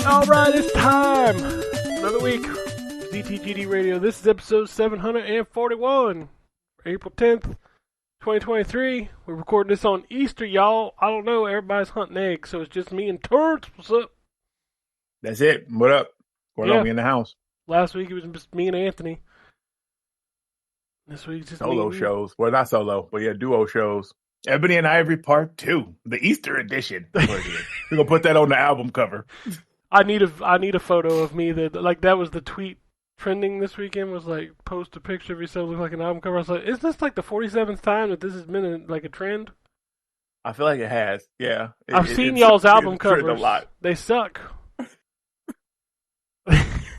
Alright, it's time! Another week. ZTGD Radio. This is episode 741. April 10th, 2023. We're recording this on Easter, y'all. I don't know, everybody's hunting eggs, so it's just me and Turds. What's up? That's it. What up? Going on me in the house? Last week it was just me and Anthony. This week's just solo me. Shows. Well, not solo, but yeah, duo shows. Ebony and Ivory Part 2. The Easter edition. We're going to put that on the album cover. I need a photo of me that was the tweet trending this weekend, was like, post a picture of yourself looking like an album cover. I was like, is this like the 47th time that this has been a trend? I feel like it has. Yeah. I've seen y'all's album covers. A lot. They suck.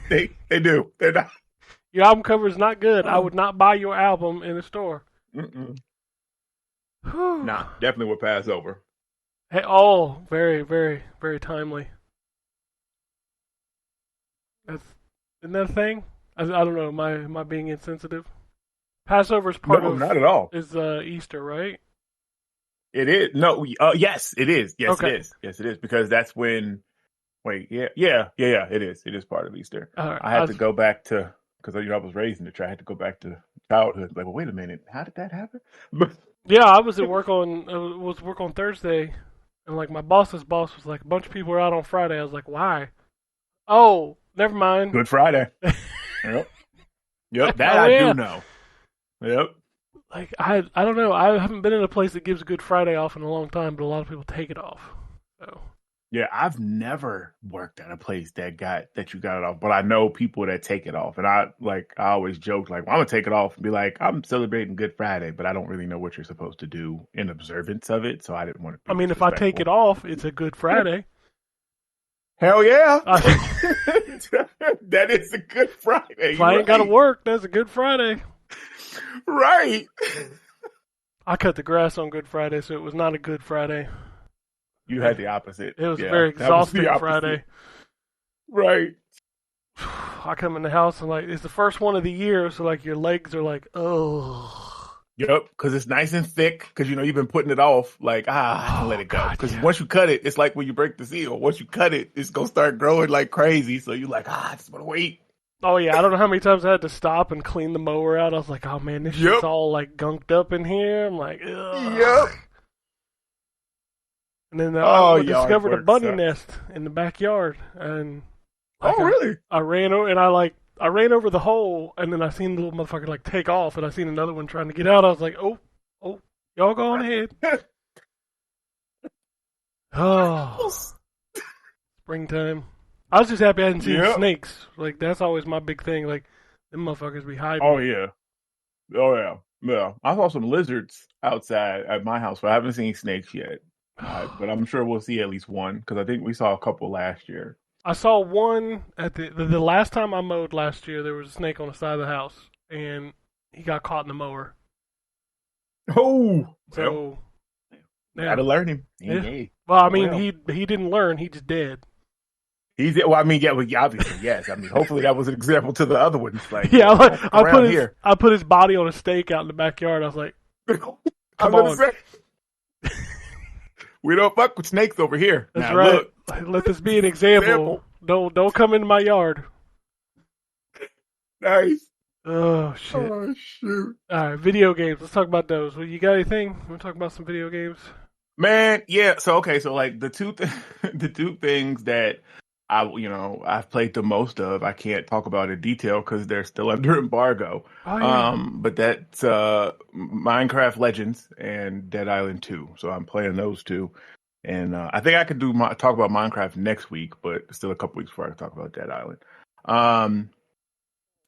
They do. They're not. Your album cover is not good. I would not buy your album in a store. Nah, definitely would pass over. Hey, oh, very, very, very timely. Isn't that a thing? I don't know. Am I being insensitive? Passover's part of. Not at all. Is Easter, right? It is. No. Yes, it is. Yes, okay. It is. Yes, it is, because that's when. Wait. Yeah. It is. It is part of Easter. Right. I had to go back to, because I was raised in the church. I had to go back to childhood. Like, well, wait a minute. How did that happen? Yeah, I was at work on Thursday, and like my boss's boss was like, a bunch of people were out on Friday. I was like, why? Oh, never mind. Good Friday. Yep. That I do know. Yep. Like I don't know. I haven't been in a place that gives Good Friday off in a long time, but a lot of people take it off. So. Yeah, I've never worked at a place that you got it off, but I know people that take it off, and I always joke like, well, I'm gonna take it off and be like, I'm celebrating Good Friday, but I don't really know what you're supposed to do in observance of it, so I didn't want to. I mean, if I take it off, it's a Good Friday. Hell yeah, that is a Good Friday. If I ain't gotta work, that's a Good Friday. Right. I cut the grass on Good Friday, so it was not a Good Friday. You had the opposite. It was a very exhausting Friday. Right. I come in the house and like, it's the first one of the year, so like your legs are like, oh. Yep, because it's nice and thick, because you've been putting it off, like, I can let it go. Because once you cut it, it's like when you break the seal. Once you cut it, it's going to start growing like crazy, so you're like, I just want to wait. Oh yeah, I don't know how many times I had to stop and clean the mower out. I was like, oh man, this shit's all like gunked up in here. I'm like, ugh. Yep. And then I discovered a bunny nest in the backyard, and really? I ran over, and I ran over the hole, and then I seen the little motherfucker like take off, and I seen another one trying to get out. I was like, oh, y'all go on ahead. Oh, springtime. I was just happy I hadn't seen snakes. Like that's always my big thing. Like them motherfuckers be hiding. Oh yeah. Yeah. I saw some lizards outside at my house, but I haven't seen snakes yet. But I'm sure we'll see at least one, because I think we saw a couple last year. I saw one at the last time I mowed last year. There was a snake on the side of the house, and he got caught in the mower. Oh, so gotta learn him. Yeah. Well, I mean, he didn't learn. He just did. Obviously, yes. I mean, hopefully that was an example to the other ones. Like, I put his body on a stake out in the backyard. I was like, come on. We don't fuck with snakes over here. That's now, right. Look. Let this be an example. Don't come into my yard. Nice. Oh shit. Oh shoot. All right, video games. Let's talk about those. Well, you got anything? You want to talk about some video games? Man, yeah. So like the two things that I've played the most of, I can't talk about in detail because they're still under embargo. Oh, yeah. But that's Minecraft Legends and Dead Island 2. So I'm playing those two. And I think I could talk about Minecraft next week, but it's still a couple weeks before I can talk about Dead Island.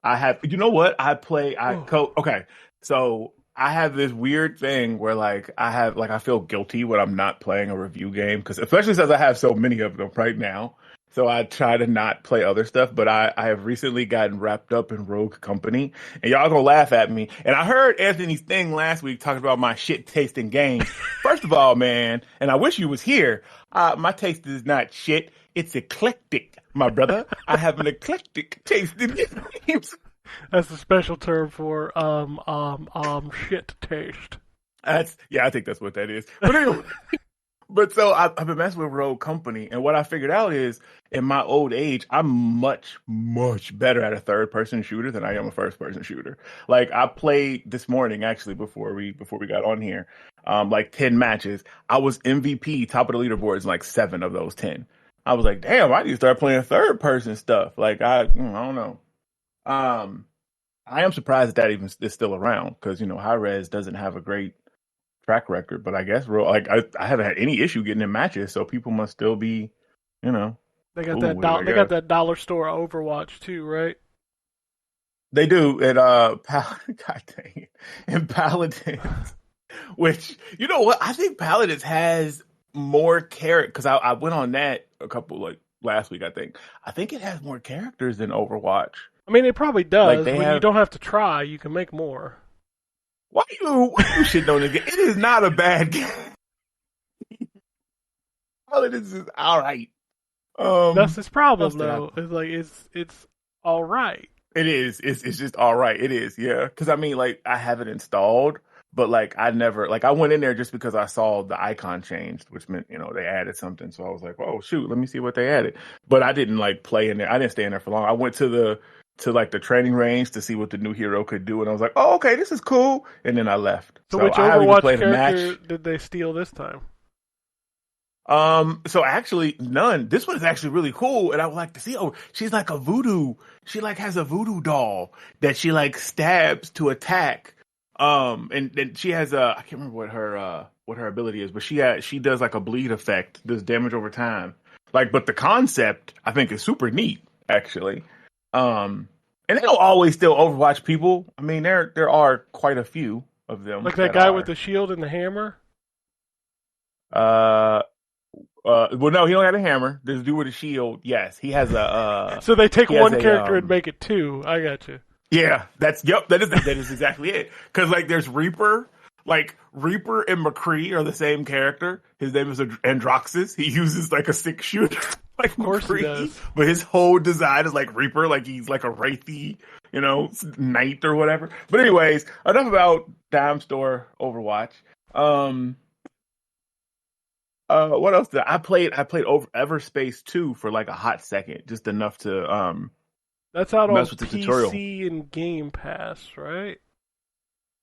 I have. You know what? I play. Oh. Okay, so I have this weird thing where I feel guilty when I'm not playing a review game because especially since I have so many of them right now. So I try to not play other stuff, but I have recently gotten wrapped up in Rogue Company, and y'all gonna laugh at me. And I heard Anthony's thing last week talking about my shit taste in games. First of all, man, and I wish you was here. My taste is not shit; it's eclectic, my brother. I have an eclectic taste in games. That's a special term for shit taste. I think that's what that is. But anyway, but so I've been messing with Rogue Company, and what I figured out is, in my old age, I'm much, much better at a third-person shooter than I am a first-person shooter. Like I played this morning, actually, before we got on here, like 10 matches. I was MVP, top of the leaderboards, in like 7 of those 10. I was like, damn, I need to start playing third-person stuff. Like I don't know. I am surprised that even is still around because High Res doesn't have a great track record, but I guess I haven't had any issue getting in matches, so people must still be, They got cool with it, I they got guess. that dollar store Overwatch too, right? They do at God dang it, in Paladins, which you know what I think Paladins has more character because I went on that a couple like last week. I think it has more characters than Overwatch. I mean, it probably Like does, they but you have. don't have to try. You can make more. Why you shitting on this game? It is not a bad game. Paladins is all right. That's his What else problem, did I though. play? It's like it's all right. It is. It's just all right. It is. Yeah. Because I mean, like, I have it installed, but like, I never like I went in there just because I saw the icon changed, which meant they added something. So I was like, oh shoot, let me see what they added. But I didn't like play in there. I didn't stay in there for long. I went to like the training range to see what the new hero could do, and I was like, oh okay, this is cool. And then I left. So, So which I haven't even Overwatch played a character match. did they steal this time? So actually none. This one is actually really cool, and I would like to see. Oh, she's like a voodoo. She like has a voodoo doll that she like stabs to attack. And then she has I can't remember what her ability is, but she does like a bleed effect, does damage over time. Like, but the concept I think is super neat, actually. And they don't always steal Overwatch people. I mean, there are quite a few of them Like that that guy with are. the shield and the hammer? Uh, well, no, he don't have a hammer. There's a dude with a shield. Yes, he has So they take he has one a character and make it two. I got you. yeah. That is exactly it. Because like there's Reaper, like Reaper and McCree are the same character. His name is Androxus. He uses like a 6-shooter like Of course he McCree, does. but his whole design is like Reaper, like he's like a wraithy, knight or whatever. But anyways, enough about Dime Store Overwatch. What else did I played? I played over Everspace 2 for like a hot second, just enough to That's out on mess with the tutorial. PC and Game Pass, right?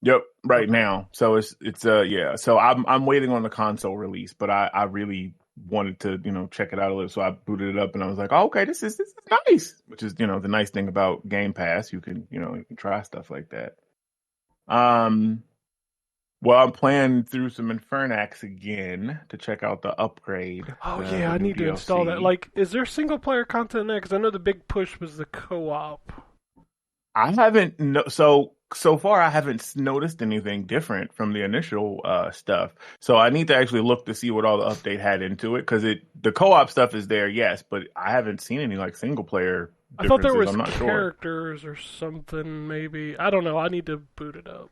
Yep, right Okay. now. So it's yeah. So I'm waiting on the console release, but I really wanted to check it out a little, so I booted it up and I was like, oh, okay, this is nice. Which is the nice thing about Game Pass, you can you can try stuff like that. Um, well, I'm playing through some Infernax again to check out the upgrade, Oh yeah, the I new need to install that. DLC. Like, is there single player content in that? Because I know the big push was the co-op. I haven't so far I haven't noticed anything different from the initial stuff. So I need to actually look to see what all the update had into it because the co-op stuff is there, yes, but I haven't seen any like single player I thought there differences. was I'm not sure. characters or something. Maybe I don't know. I need to boot it up.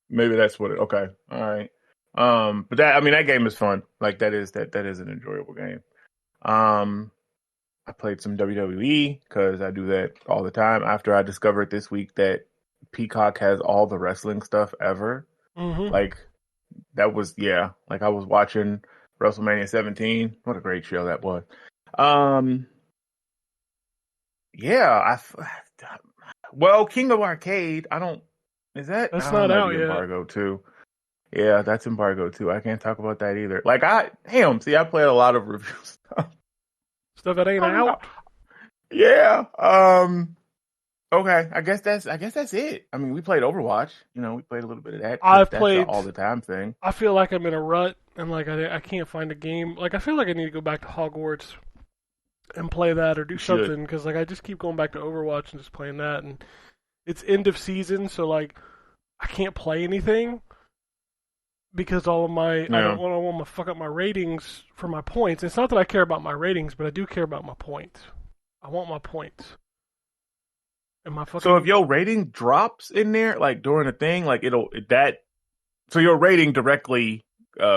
Maybe that's what it. Okay, all right. But that game is fun. Like that is an enjoyable game. Um, I played some WWE because I do that all the time. After I discovered this week that Peacock has all the wrestling stuff ever. Mm-hmm. Like that was yeah. Like I was watching WrestleMania 17. What a great show that was. Um, yeah. Well, King of Arcade. I don't. Is that? That's That not might out be yet. embargo too. Yeah, that's embargo too. I can't talk about that either. Like see, I played a lot of review stuff. Stuff that ain't out. Yeah. Okay. I guess that's it. I mean, we played Overwatch. We played a little bit of that because I've that's the played. all the time thing. I feel like I'm in a rut and like I can't find a game. Like I feel like I need to go back to Hogwarts and play that or do You something should. because like I just keep going back to Overwatch and just playing that, and it's end of season, so like I can't play anything because all of my Yeah. I don't want to fuck up my ratings for my points. It's not that I care about my ratings, but I do care about my points. I want my points. And my So if fucking your rating drops in there, like during a thing, like so your rating directly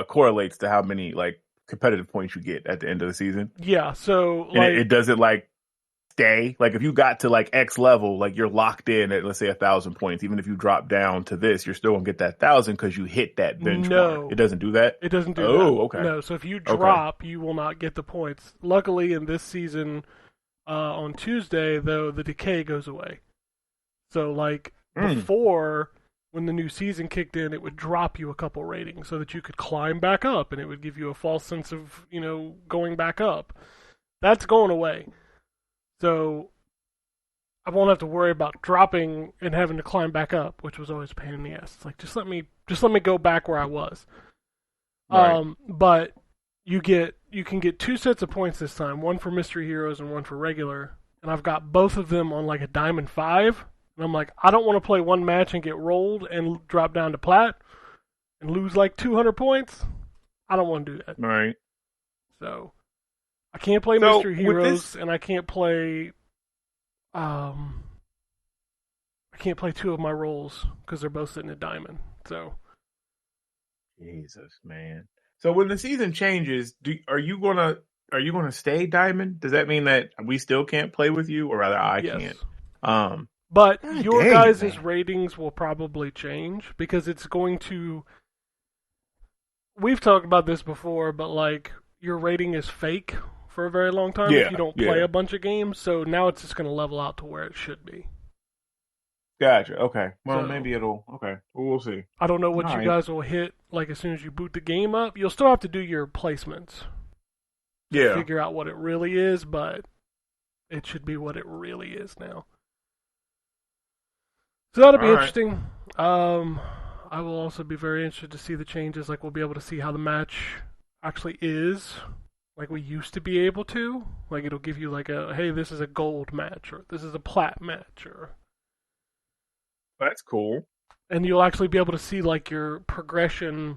correlates to how many like competitive points you get at the end of the season, yeah. So and like it doesn't like stay. Like if you got to like X level, like you're locked in at let's say 1,000 points. Even if you drop down to this, you're still gonna get that 1,000 because you hit that benchmark. It no, doesn't do that. it doesn't do that. Oh, okay, No. So if you okay, drop, you will not get the points. Luckily, in this season, on Tuesday though, the decay goes away. So like before, when the new season kicked in, it would drop you a couple ratings so that you could climb back up, and it would give you a false sense of going back up. That's going away. So I won't have to worry about dropping and having to climb back up, which was always a pain in the ass. It's like just let me go back where I was. right. But you can get two sets of points this time, one for mystery heroes and one for regular, and I've got both of them on like a diamond 5. And I'm like, I don't want to play one match and get rolled and drop down to plat and lose like 200 points. I don't want to do that. Right. So I can't play So, mystery with heroes, this- and I can't play. I can't play two of my roles because they're both sitting at diamond. So Jesus, man. So when the season changes, are you gonna stay diamond? Does that mean that we still can't play with you, or rather, I yes. can't? Um, But God your dang it, guys' man. ratings will probably change because it's going to. We've talked about this before, but like your rating is fake for a very long time if Yeah, you don't play yeah. a bunch of games. So now it's just going to level out to where it should be. Gotcha. Okay. Well, So maybe it'll. Okay. We'll see. I don't know what All you right. guys will hit like as soon as you boot the game up. You'll still have to do your placements. Yeah. Figure out what it really is, but it should be what it really is now. So that'll be All right. interesting. I will also be very interested to see the changes. Like we'll be able to see how the match actually is, like we used to be able to. Like it'll give you like a hey, this is a gold match or this is a plat match, or That's cool. and you'll actually be able to see like your progression,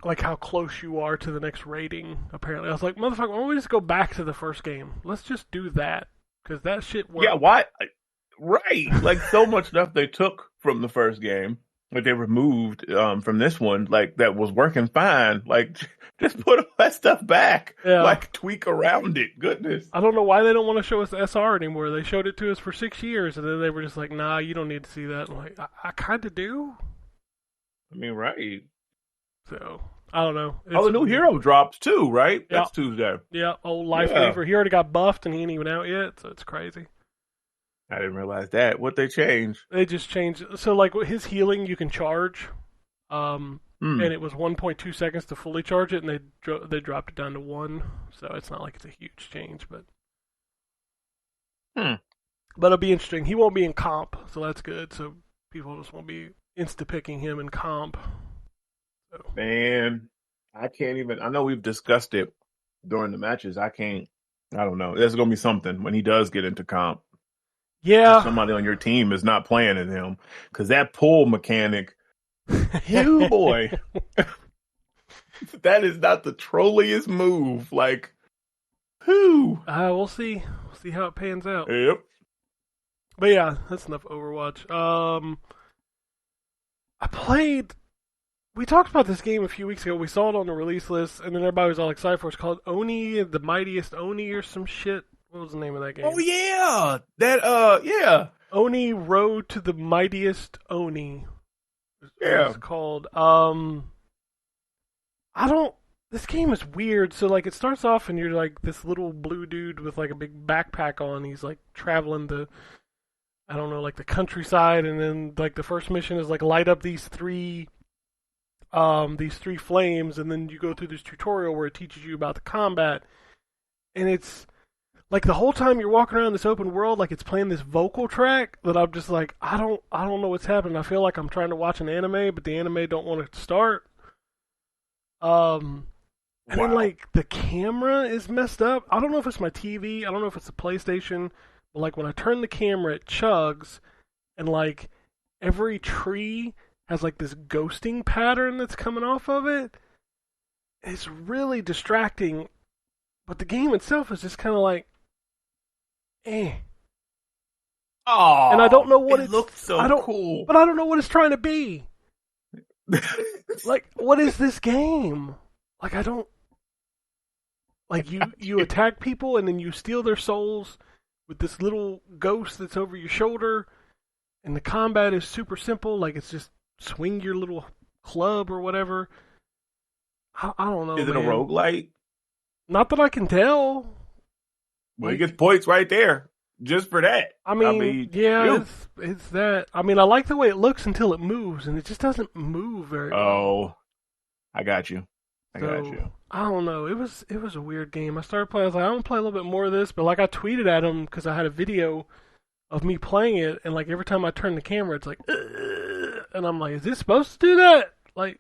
like how close you are to the next rating. Apparently, I was like, motherfucker, why don't we just go back to the first game? Let's just do that because that shit worked. Yeah. Why? Right. Like so much stuff they took from the first game, like they removed from this one, like that was working fine. Like just put all that stuff back. Yeah. Like tweak around it. Goodness. I don't know why they don't want to show us SR anymore. They showed it to us for 6 years, and then they were just like, "Nah, you don't need to see that." I'm like, I kind of do. I mean, right. So I don't know. Oh, the new hero drops too, right? Yeah. That's Tuesday. Yeah, old Life Yeah. Weaver. He already got buffed, and he ain't even out yet. So it's crazy. I didn't realize that. What they changed? They just changed. So like his healing, you can charge, and it was 1.2 seconds to fully charge it, and they dropped it down to 1. So it's not like it's a huge change, but but it'll be interesting. He won't be in comp, so that's good. So people just won't be insta picking him in comp. So. Man, I can't even. I know we've discussed it during the matches. I can't. I don't know. There's gonna be something when he does get into comp. Yeah, If somebody on your team is not playing in him because that pull mechanic. You boy, that is not the trolliest move. Like, who? we'll see. We'll see how it pans out. Yep. But yeah, that's enough Overwatch. I played. We talked about this game a few weeks ago. We saw it on the release list, and then everybody was all excited for it. It's called Oni, the Mightiest Oni, or some shit. What was the name of that game? Oh yeah, that yeah. Oni Road to the Mightiest Oni. Yeah. It's called. I don't. This game is weird. So like, it starts off and you're like this little blue dude with like a big backpack on. He's like traveling the, I don't know, like the countryside, and then like the first mission is like light up these three flames, and then you go through this tutorial where it teaches you about the combat, and it's like the whole time you're walking around this open world, like it's playing this vocal track that I'm just like, I don't know what's happening. I feel like I'm trying to watch an anime, but the anime don't want to start. And then, like, the camera is messed up. I don't know if it's my TV. I don't know if it's the PlayStation. But, like, when I turn the camera, it chugs. And, like, every tree has, like, this ghosting pattern that's coming off of it. It's really distracting. But the game itself is just kind of like, eh. Oh, and I don't know what it looks so cool. But I don't know what it's trying to be. Like, what is this game? Like, I don't... Like, you attack people and then you steal their souls with this little ghost that's over your shoulder, and the combat is super simple. Like, it's just swing your little club or whatever. I don't know, Is it a roguelite? Not that I can tell. Well, you get points right there just for that. I mean yeah, it's that. I mean, I like the way it looks until it moves, and it just doesn't move very well. Oh, I got you. I got you. I don't know. It was a weird game. I started playing. I was like, I want to play a little bit more of this, but like I tweeted at him because I had a video of me playing it, and like every time I turn the camera, it's like, and I'm like, is this supposed to do that? Like,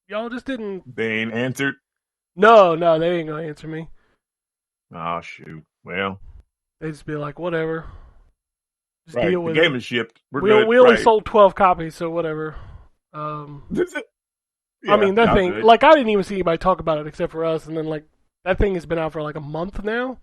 y'all just didn't. They ain't answered. No, they ain't gonna answer me. Oh shoot. Well, they just be like, whatever. Just right. deal with the game it. is shipped. We only sold 12 copies, so whatever. Yeah, I mean, that thing, good. like, I didn't even see anybody talk about it except for us, and then, like, that thing has been out for, like, a month now.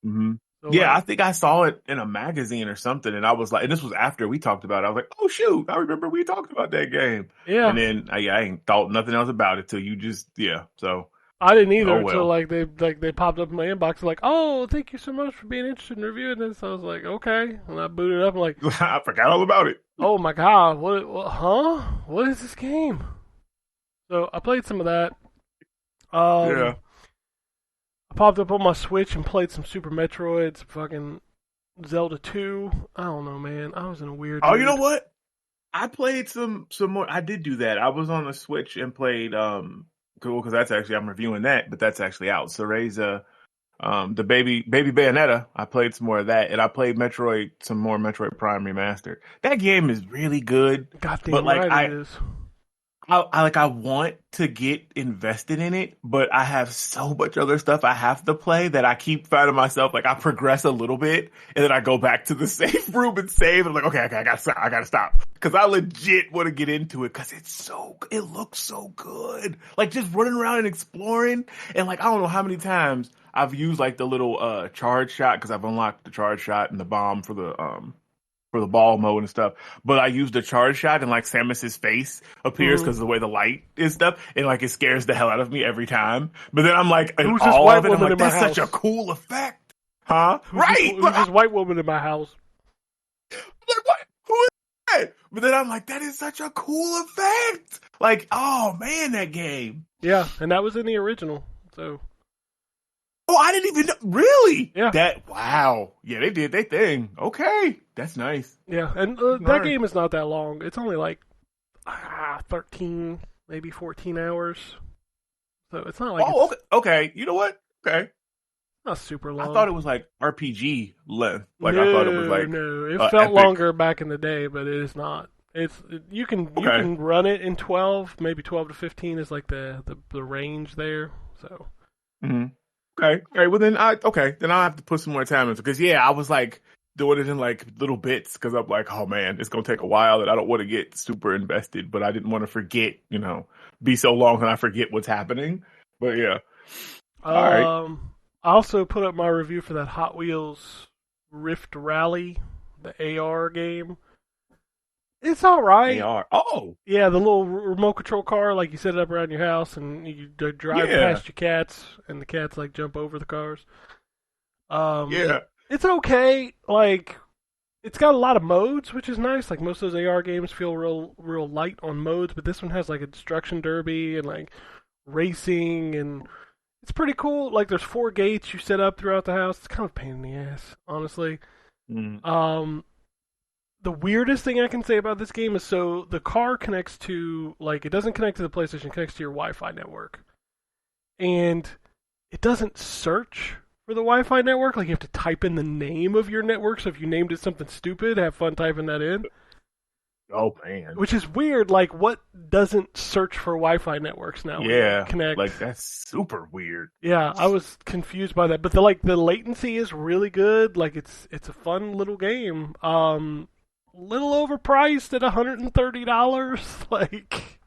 Mm-hmm. So, yeah, like, I think I saw it in a magazine or something, and I was like, and this was after we talked about it. I was like, oh, shoot, I remember we talked about that game. Yeah. And then I ain't thought nothing else about it till you just, so. I didn't either well. until, they popped up in my inbox, like, oh, thank you so much for being interested in reviewing this. I was like, okay. And I booted it up, and like, I forgot all about it. Oh, my God. What is this game? So I played some of that. Yeah. I popped up on my Switch and played some Super Metroid, some fucking Zelda 2. I don't know, man. I was in a weird mood. You know what? I played some more. I did do that. I was on the Switch and played because that's actually, I'm reviewing that, but that's actually out. Cereza, the baby Bayonetta. I played some more of that, and I played some more Metroid Prime Remastered. That game is really good. Goddamn but like right it is. I want to get invested in it, but I have so much other stuff I have to play that I keep finding myself, like, I progress a little bit and then I go back to the save room and save. And I'm like, okay, I gotta stop. Cause I legit want to get into it cause it looks so good. Like, just running around and exploring. And like, I don't know how many times I've used like the little, charge shot, cause I've unlocked the charge shot and the bomb for the ball mode and stuff, but I used the charge shot and like Samus's face appears because of the way the light is stuff, and like it scares the hell out of me every time. But then I'm like, who's this white woman in my that's house? such a cool effect, huh? Who's this white woman in my house? Like, what? Who is that? But then I'm like, that is such a cool effect. Like, oh man, that game. Yeah, and that was in the original. So. Oh, I didn't even know. Really? Yeah. Wow. Yeah, they did their thing. Okay. That's nice. Yeah, and that game is not that long. It's only like 13, maybe 14 hours. So it's not like okay. You know what? Okay. Not super long. I thought it was like RPG length. Like, I thought it was like... No, it felt epic. longer back in the day, but it is not. You can run it in 12, maybe 12 to 15 is like the range there. So. Mm-hmm. Okay. Well, then I'll have to put some more time into it. Because, I was like doing it in like little bits because I'm like, oh man, it's going to take a while and I don't want to get super invested, but I didn't want to forget, be so long and I forget what's happening. But yeah. All right. I also put up my review for that Hot Wheels Rift Rally, the AR game. It's all right. AR. Oh. Yeah, the little remote control car, like you set it up around your house and you drive past your cats and the cats like jump over the cars. It's okay. Like, it's got a lot of modes, which is nice. Like, most of those AR games feel real light on modes, but this one has like a destruction derby and like racing, and it's pretty cool. Like, there's 4 gates you set up throughout the house. It's kind of a pain in the ass, honestly. The weirdest thing I can say about this game is, so the car connects to, like, it doesn't connect to the PlayStation, it connects to your Wi-Fi network. And it doesn't search for the Wi-Fi network. Like, you have to type in the name of your network, so if you named it something stupid, have fun typing that in. Oh man. Which is weird. Like, what doesn't search for Wi-Fi networks now? Yeah. Connect. Like that's super weird. Yeah, I was confused by that. But the latency is really good. Like, it's a fun little game. Little overpriced at $130. Like,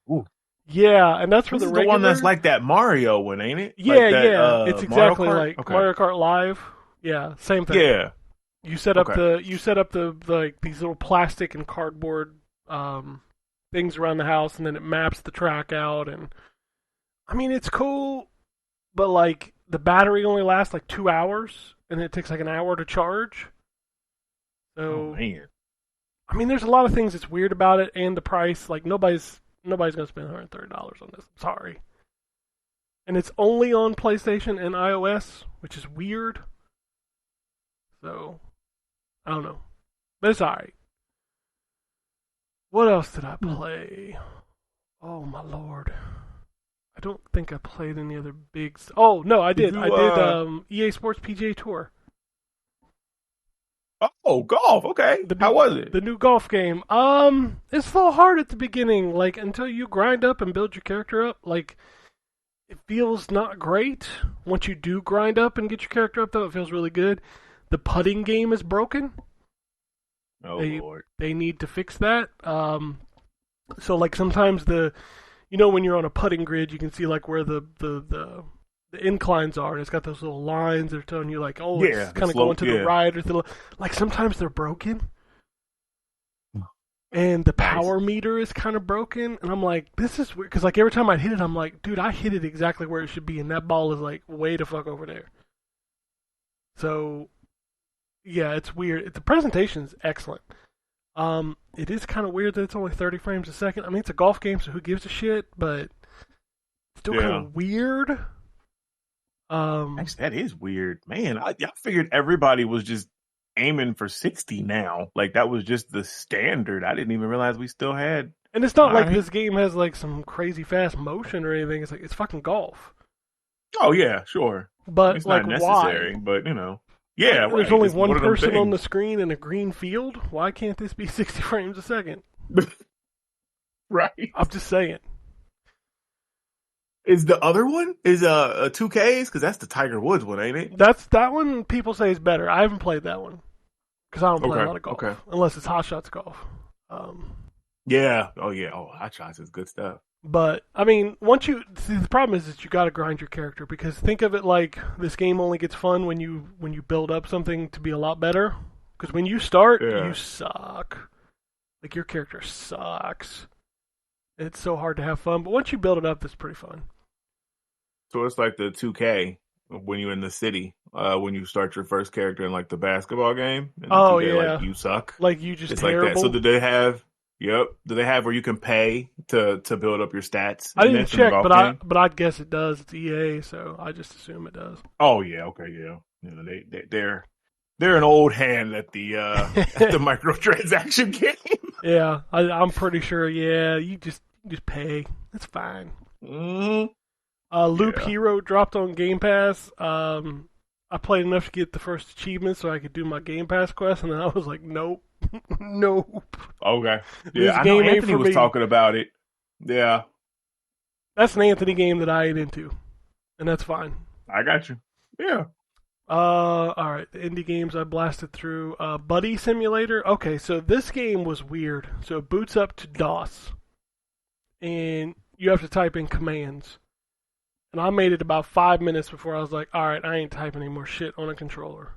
Ooh. yeah, and that's for This the is regular. the one that's like that Mario one, ain't it? Yeah, like that, yeah. It's exactly Mario Kart? like Mario Kart Live. Yeah, same thing. Yeah. You set up the like these little plastic and cardboard things around the house, and then it maps the track out. And I mean, it's cool, but like the battery only lasts like 2 hours, and it takes like an hour to charge. So, Oh man. I mean, there's a lot of things that's weird about it, and the price. Like nobody's gonna spend $130 on this. I'm sorry. And it's only on PlayStation and iOS, which is weird. So, I don't know. But it's alright. What else did I play? Oh my lord. I don't think I played any other big... Oh, no, I did. I did EA Sports PGA Tour. Oh, golf. Okay. How was it? The new golf game. It's a little hard at the beginning. Like, until you grind up and build your character up, like, it feels not great. Once you do grind up and get your character up, though, it feels really good. The putting game is broken. Oh, Lord. They need to fix that. So, like, sometimes when you're on a putting grid, you can see, like, where the inclines are, and it's got those little lines that are telling you, like, oh, it's kind of going to the right or to the left. Like, sometimes they're broken. And the power meter is kind of broken, and I'm like, this is weird. Because, like, every time I hit it, I'm like, dude, I hit it exactly where it should be, and that ball is, like, way the fuck over there. So... yeah, it's weird. The presentation's excellent. It is kind of weird that it's only 30 frames a second. I mean, it's a golf game, so who gives a shit? But still kind of weird. Actually, that is weird, man. I figured everybody was just aiming for 60 now. Like that was just the standard. I didn't even realize we still had. And it's not like this game has like some crazy fast motion or anything. It's like it's fucking golf. Oh yeah, sure. But it's like, not necessary. why? But yeah, there's right. only It's one person on the screen in a green field. Why can't this be 60 frames a second? Right. I'm just saying. Is the other one is a 2Ks? Because that's the Tiger Woods one, ain't it? That one people say is better. I haven't played that one because I don't play a lot of golf unless it's Hot Shots golf. Yeah. Oh yeah. Oh, Hot Shots is good stuff. But I mean, the problem is that you got to grind your character, because think of it like this game only gets fun when you build up something to be a lot better. Because when you start, you suck. Like your character sucks. It's so hard to have fun, but once you build it up, it's pretty fun. So it's like the 2K when you're in the city, when you start your first character in like the basketball game. And like, you suck. Like you just it's terrible. Like that. So do they have? Yep. Do they have where you can pay to build up your stats? I didn't check, but I'd guess it does. It's EA, so I just assume it does. Oh yeah, okay, yeah. You know, they're an old hand at the at the microtransaction game. Yeah, I'm pretty sure. Yeah, you just pay. That's fine. Mm-hmm. Loop Hero dropped on Game Pass. I played enough to get the first achievement so I could do my Game Pass quest, and then I was like, nope. Nope. Okay. Yeah, I know Anthony was talking about it. Yeah. That's an Anthony game that I ain't into, and that's fine. I got you. Yeah. All right. The indie games I blasted through. Buddy Simulator. Okay, so this game was weird. So it boots up to DOS, and you have to type in commands. And I made it about 5 minutes before I was like, all right, I ain't typing any more shit on a controller.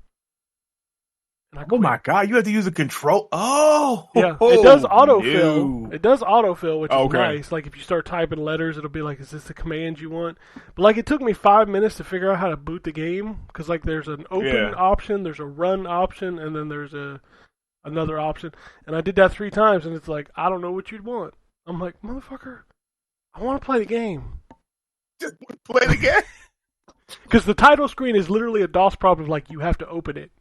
Oh my god, you have to use a control. Oh, yeah, it does autofill. No. It does autofill, which is nice. Like if you start typing letters, it'll be like, "Is this the command you want?" But like, it took me 5 minutes to figure out how to boot the game, because like there's an open option, there's a run option, and then there's another option. And I did that 3 times, and it's like, I don't know what you'd want. I'm like, motherfucker, I want to play the game. Just play the game. Because the title screen is literally a DOS problem. Like you have to open it.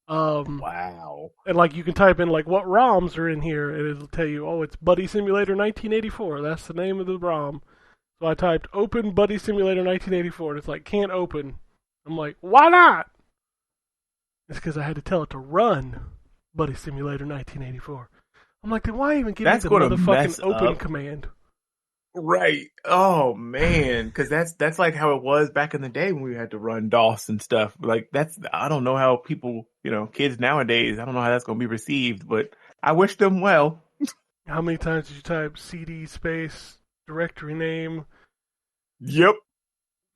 Wow. And like you can type in like what ROMs are in here, and it'll tell you, oh, it's Buddy Simulator 1984. That's the name of the ROM. So I typed open Buddy Simulator 1984, and it's like can't open. I'm like, why not? It's because I had to tell it to run. Buddy Simulator 1984. I'm like, then why even give That's me the going to motherfucking mess open up. command? Right. Oh man, because that's like how it was back in the day when we had to run DOS and stuff. Like I don't know how people, kids nowadays, I don't know how that's going to be received, but I wish them well. How many times did you type CD space directory name Yep.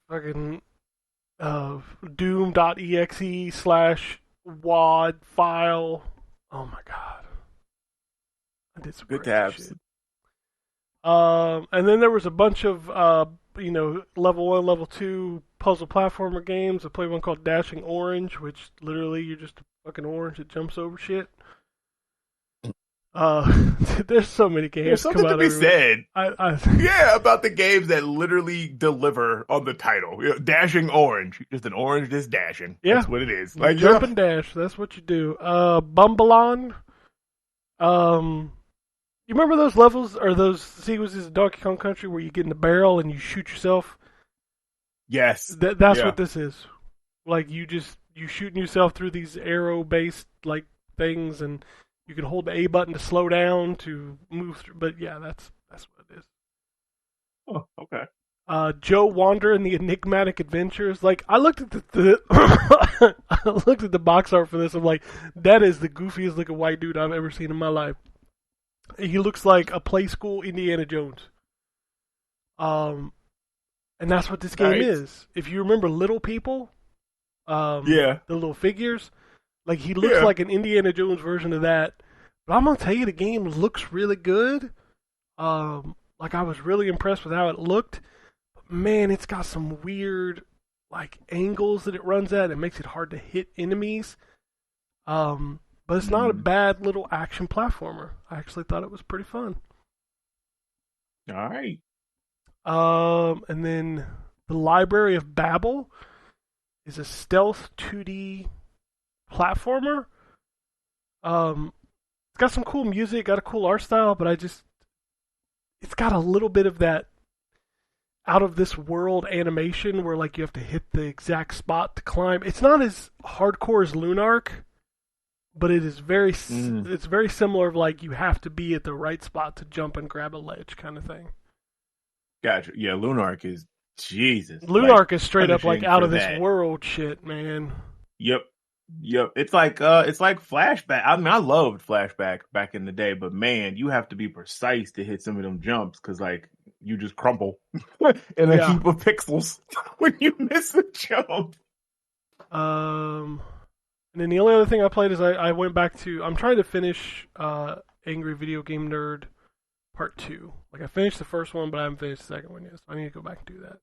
fucking doom.exe slash wad file? Oh my god. I did some Good crazy tabs. shit. And then there was a bunch of level 1, level 2 puzzle platformer games. I played one called Dashing Orange, which literally you're just a fucking orange that jumps over shit. There's so many games. There's something to be said. Yeah, about the games that literally deliver on the title. Dashing Orange, just an orange that's dashing. Yeah. That's what it is. Like jump and dash. That's what you do. Bumbalon. You remember those levels or those sequences in Donkey Kong Country where you get in the barrel and you shoot yourself? Yes. That's what this is. Like you shooting yourself through these arrow-based like things, and you can hold the A button to slow down to move through. But yeah, that's what it is. Oh, okay. Joe Wander and the Enigmatic Adventures. Like I looked at I looked at the box art for this. I'm like, that is the goofiest looking white dude I've ever seen in my life. He looks like a play school Indiana Jones. And that's what this game is. If you remember Little People, the little figures, like he looks like an Indiana Jones version of that. But I'm gonna tell you, the game looks really good. Like I was really impressed with how it looked. But man, it's got some weird like angles that it runs at. It makes it hard to hit enemies. But it's not a bad little action platformer. I actually thought it was pretty fun. All right. And then the Library of Babel is a stealth 2D platformer. It's got some cool music, got a cool art style, but it's got a little bit of that out of this world animation where like you have to hit the exact spot to climb. It's not as hardcore as Lunark, but it is it's very similar of like you have to be at the right spot to jump and grab a ledge kind of thing. Gotcha. Yeah, Lunark is Jesus. Lunark is straight up like out of this world shit, man. Yep. It's like Flashback. I mean, I loved Flashback back in the day, but man, you have to be precise to hit some of them jumps because like you just crumple in a heap of pixels when you miss a jump. And then the only other thing I played is I went back to, I'm trying to finish Angry Video Game Nerd Part 2. Like I finished the first one, but I haven't finished the second one yet, so I need to go back and do that.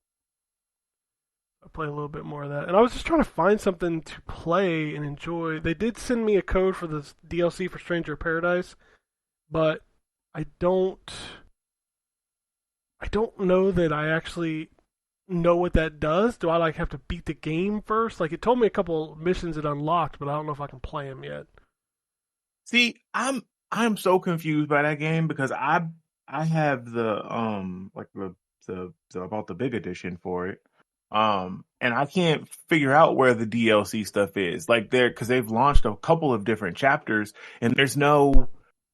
I'll play a little bit more of that. And I was just trying to find something to play and enjoy. They did send me a code for the DLC for Stranger of Paradise, but I don't know that I actually know what that does. Do I like have to beat the game first? Like it told me a couple missions it unlocked, but I don't know if I can play them yet. See, I'm so confused by that game because I have the about the big edition for it. And I can't figure out where the DLC stuff is. Like because they've launched a couple of different chapters and there's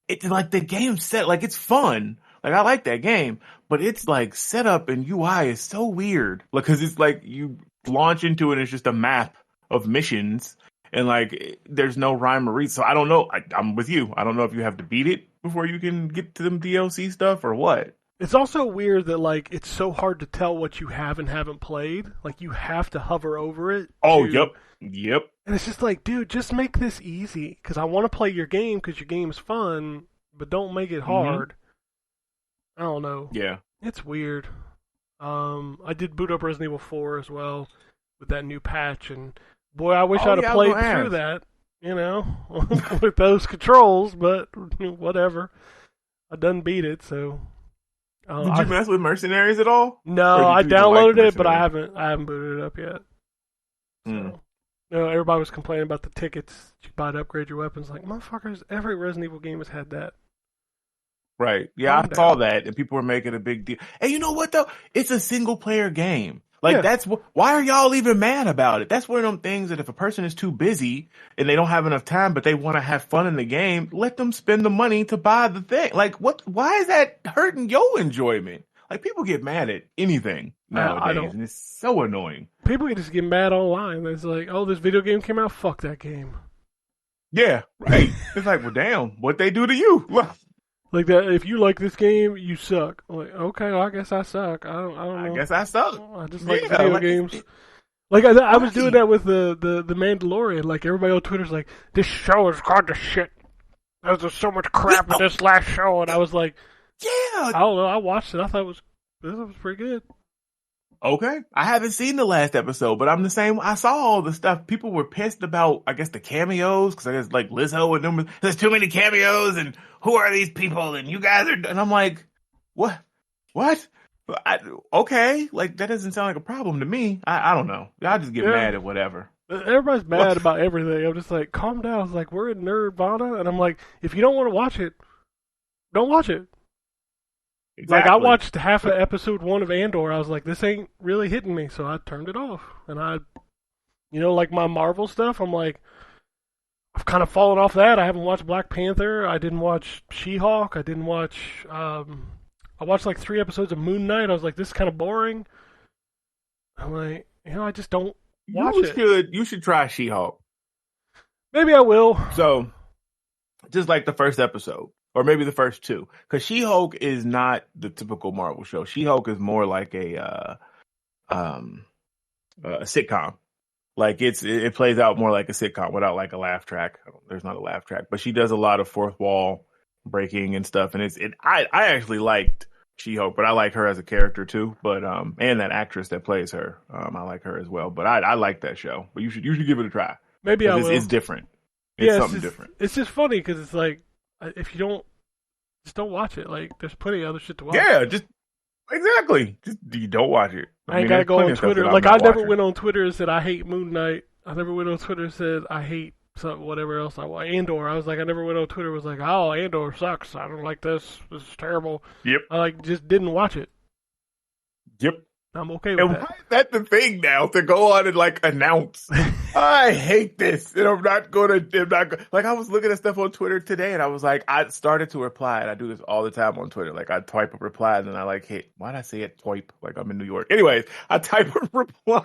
it's like the game's set, like it's fun. Like I like that game, but it's like setup and UI is so weird. Like, cause it's like you launch into it and it's just a map of missions and like there's no rhyme or reason. So I don't know. I'm with you. I don't know if you have to beat it before you can get to them DLC stuff or what. It's also weird that like it's so hard to tell what you have and haven't played. Like you have to hover over it. Oh, yep. And it's just like, dude, just make this easy because I want to play your game because your game is fun, but don't make it hard. I don't know. Yeah, it's weird. I did boot up Resident Evil 4 as well with that new patch, and boy, I wish I'd have played through that. You know, with those controls, but whatever. I done beat it, so. Did you mess with Mercenaries at all? No, I downloaded it, but I haven't booted it up yet. So, everybody was complaining about the tickets you buy to upgrade your weapons. Like, motherfuckers, every Resident Evil game has had that. Right. Yeah, I saw that, and people were making a big deal. And you know what, though? It's a single-player game. Like, why are y'all even mad about it? That's one of them things that if a person is too busy and they don't have enough time, but they want to have fun in the game, let them spend the money to buy the thing. Like, why is that hurting your enjoyment? Like, people get mad at anything nowadays, and it's so annoying. People can just get mad online. It's like, oh, this video game came out, fuck that game. Yeah, right. It's like, well, damn, what they do to you? Like that, if you like this game, you suck. I'm like, okay, well, I guess I suck. I don't know. I guess I suck. I just like video games. Like I was doing that with the Mandalorian. Like everybody on Twitter's like, this show is gone to shit. There's just so much crap in this last show, and I was like, yeah, I don't know. I watched it. I thought this was pretty good. Okay. I haven't seen the last episode, but I'm the same. I saw all the stuff. People were pissed about, I guess, the cameos, because I guess, like, Lizzo and them, there's too many cameos, and who are these people, and you guys are, and I'm like, what? Okay. Like, that doesn't sound like a problem to me. I don't know. Y'all just get mad at whatever. Everybody's mad about everything. I'm just like, calm down. I was like, we're in Nerdvana, and I'm like, if you don't want to watch it, don't watch it. Exactly. Like, I watched half of episode 1 of Andor. I was like, this ain't really hitting me, so I turned it off. And like my Marvel stuff, I'm like, I've kind of fallen off that. I haven't watched Black Panther. I didn't watch She-Hulk. I didn't watch, I watched like 3 episodes of Moon Knight. I was like, this is kind of boring. I'm like, I just don't watch it. You should try She-Hulk. Maybe I will. So, just like the first episode. Or maybe the first 2. Because She-Hulk is not the typical Marvel show. She-Hulk is more like a sitcom. Like, it plays out more like a sitcom without, like, a laugh track. There's not a laugh track. But she does a lot of fourth wall breaking and stuff. And I actually liked She-Hulk, but I like her as a character, too. But and that actress that plays her, I like her as well. But I like that show. But you should give it a try. Maybe I will. It's different. It's something different. It's just funny because it's like, if you don't watch it. Like, there's plenty of other shit to watch. Yeah, exactly. You don't watch it. I ain't gotta go on Twitter. Like, I never went on Twitter and said I hate Moon Knight. I never went on Twitter and said I hate something, whatever else I want. Andor. I was like, I never went on Twitter and was like, oh, Andor sucks. I don't like this. This is terrible. Yep. I just didn't watch it. Yep. I'm okay with that. Why is that the thing now, to go on and, like, announce, I hate this, and I'm not gonna, like, I was looking at stuff on Twitter today, and I was like, I started to reply, and I do this all the time on Twitter. Like, I type a reply, and then I like hit, why'd I say it? Twipe, like I'm in New York. Anyways, I type a reply,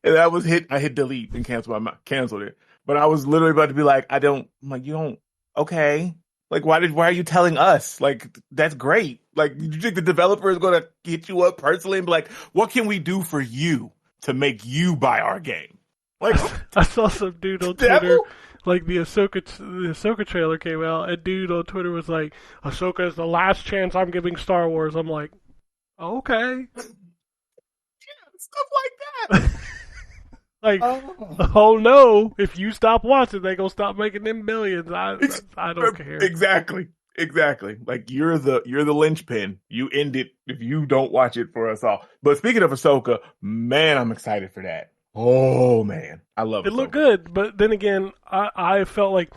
and I hit delete and canceled it. But I was literally about to be like, I'm like, you don't, okay. Like, why are you telling us? Like, that's great. Like, you think the developer is going to hit you up personally and be like, what can we do for you to make you buy our game? Like, I saw some dude on Twitter, like the Ahsoka trailer came out, and dude on Twitter was like, Ahsoka is the last chance I'm giving Star Wars. I'm like, okay. Yeah, stuff like that. Like, oh no, if you stop watching, they gonna stop making them millions. I don't care. Exactly. Like, you're the linchpin. You end it if you don't watch it for us all. But speaking of Ahsoka, man, I'm excited for that. Oh man, I love it. It looked good, but then again, I felt like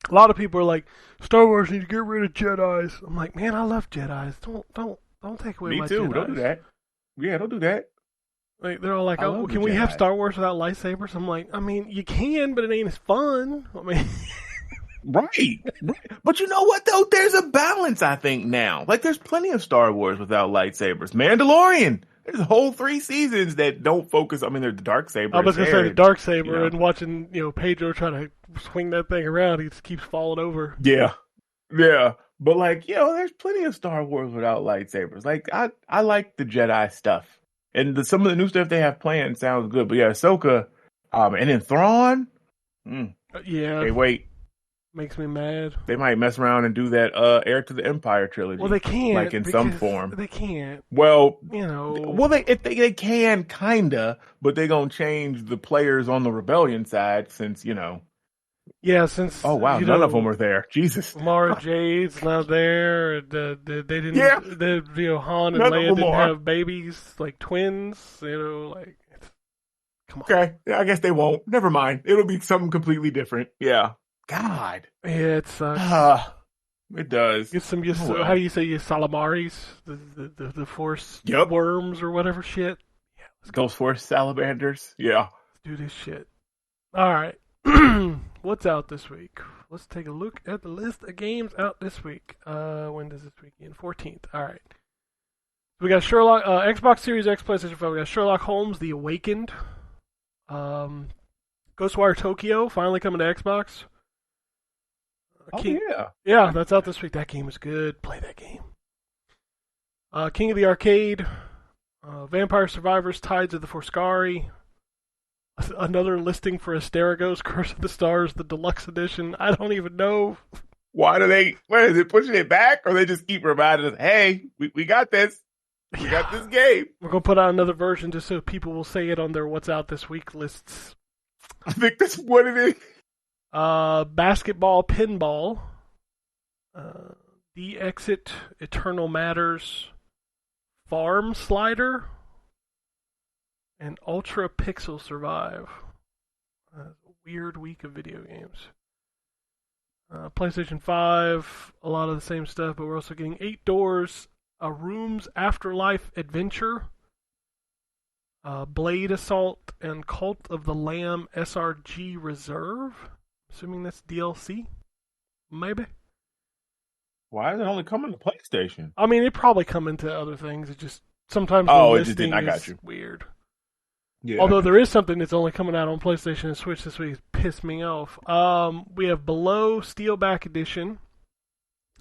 a lot of people are like, Star Wars needs to get rid of Jedis. I'm like, man, I love Jedis. Don't take away my Jedis. Me too. Don't do that. Yeah, don't do that. Like, they're all like, oh, can we have Star Wars without lightsabers? I'm like, I mean, you can, but it ain't as fun. I mean, right. But you know what, though? There's a balance, I think, now. Like, there's plenty of Star Wars without lightsabers. Mandalorian. There's a whole 3 seasons that don't focus. I mean, there's the dark saber. I was going to say the dark saber, and watching, Pedro try to swing that thing around, he just keeps falling over. Yeah. But, like, there's plenty of Star Wars without lightsabers. Like, I like the Jedi stuff. And some of the new stuff they have planned sounds good. But yeah, Ahsoka, and then Thrawn. Yeah. Hey, wait. Makes me mad. They might mess around and do that Heir to the Empire trilogy. Well, they can't. Like, in some form. They can't. Well, Well, they can, kinda, but they're going to change the players on the rebellion side since, Yeah, since... Oh, wow, none of them are there. Jesus. Mara Jade's not there. They didn't... Yeah. Han and Leia didn't have babies, like twins, like... Come on. Okay, yeah, I guess they won't. Never mind. It'll be something completely different. Yeah. God. Yeah, it sucks. It does. Get some, how do you say, salamaris? The force worms or whatever shit? Ghost Force Salamanders. Yeah. Let's do this shit. All right. What's out this week? Let's take a look at the list of games out this week. When does this week end? 14th. All right. We got Sherlock, Xbox Series X, PlayStation 5. We got Sherlock Holmes: The Awakened. Ghostwire Tokyo finally coming to Xbox. Yeah. Yeah, that's out this week. That game is good. Play that game. King of the Arcade. Vampire Survivors: Tides of the Forscari. Another listing for Asterigos: Curse of the Stars, the deluxe edition. I don't even know. Why is it pushing it back, or they just keep reminding us, hey, we got this. We got this game. We're going to put out another version just so people will say it on their What's Out This Week lists. I think that's what it is. Basketball Pinball. The Exit, Eternal Matters, Farm Slider, and Ultra Pixel Survive. A weird week of video games. PlayStation 5, a lot of the same stuff, but we're also getting 8 Doors, A Room's Afterlife Adventure, Blade Assault, and Cult of the Lamb SRG Reserve. Assuming that's DLC? Maybe? Why is it only coming to PlayStation? I mean, it probably come into other things. It just sometimes the it just listing didn't. I got is you. weird. Yeah. Although there is something that's only coming out on PlayStation and Switch this week, pissed me off. We have Below Steelback Edition,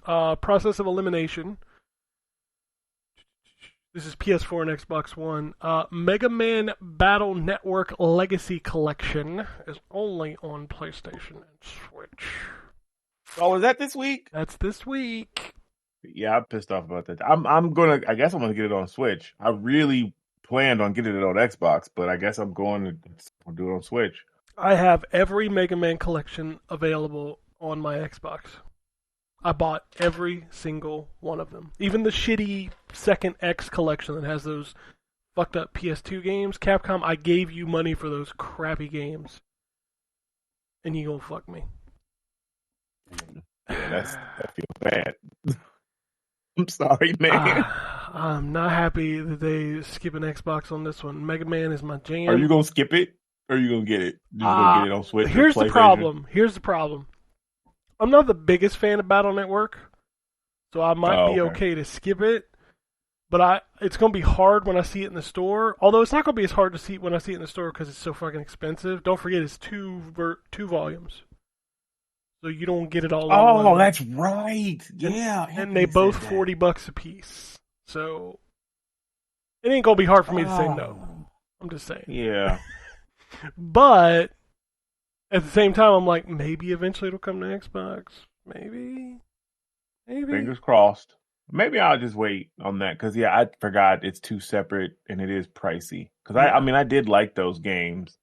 Process of Elimination. This is PS4 and Xbox One. Mega Man Battle Network Legacy Collection is only on PlayStation and Switch. Oh, is that this week? That's this week. Yeah, I'm pissed off about that. I guess I'm gonna get it on Switch. I really planned on getting it on Xbox, but I guess I'm going to do it on Switch. I have every Mega Man collection available on my Xbox. I bought every single one of them. Even the shitty Second X collection that has those fucked up PS2 games. Capcom, I gave you money for those crappy games. And you gonna fuck me. Yeah, that feels bad. I'm sorry, man. I'm not happy that they skip an Xbox on this one. Mega Man is my jam. Are you gonna skip it? Or are you gonna get it? You gonna get it on Switch? Here's the problem. I'm not the biggest fan of Battle Network, so I might be okay to skip it. But it's going to be hard when I see it in the store. Although it's not going to be as hard to see when I see it in the store because it's so fucking expensive. Don't forget, it's two volumes, so you don't get it all. Oh, that's right. Yeah, and they both $40 a piece. So it ain't going to be hard for me to say no. I'm just saying. Yeah. But at the same time, I'm like, maybe eventually it'll come to Xbox. Maybe. Fingers crossed. Maybe I'll just wait on that because I forgot it's two separate and it is pricey. Because I did like those games,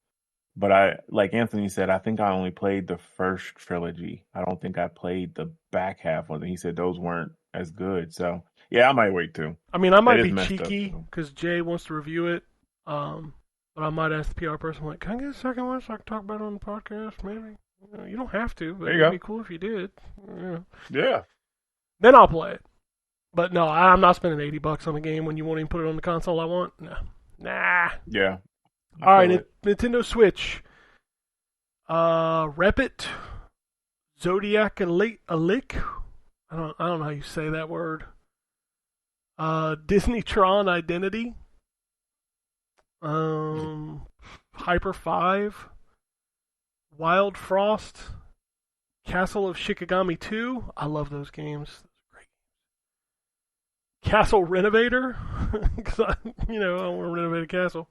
but like Anthony said, I think I only played the first trilogy. I don't think I played the back half of it. He said those weren't as good. So yeah, I might wait too. I mean, I might be cheeky because Jay wants to review it. But I might ask the PR person, like, can I get a second one so I can talk about it on the podcast, maybe? You don't have to, but it'd be cool if you did. Yeah. Then I'll play it. But no, I'm not spending $80 on a game when you won't even put it on the console I want. No. Nah. Yeah. All right, Nintendo Switch. Repit. Zodiac Alik. I don't know how you say that word. Disneytron Identity. Hyper 5, Wild Frost, Castle of Shikigami 2. I love those games. Great. Castle Renovator, because I want to renovate a castle.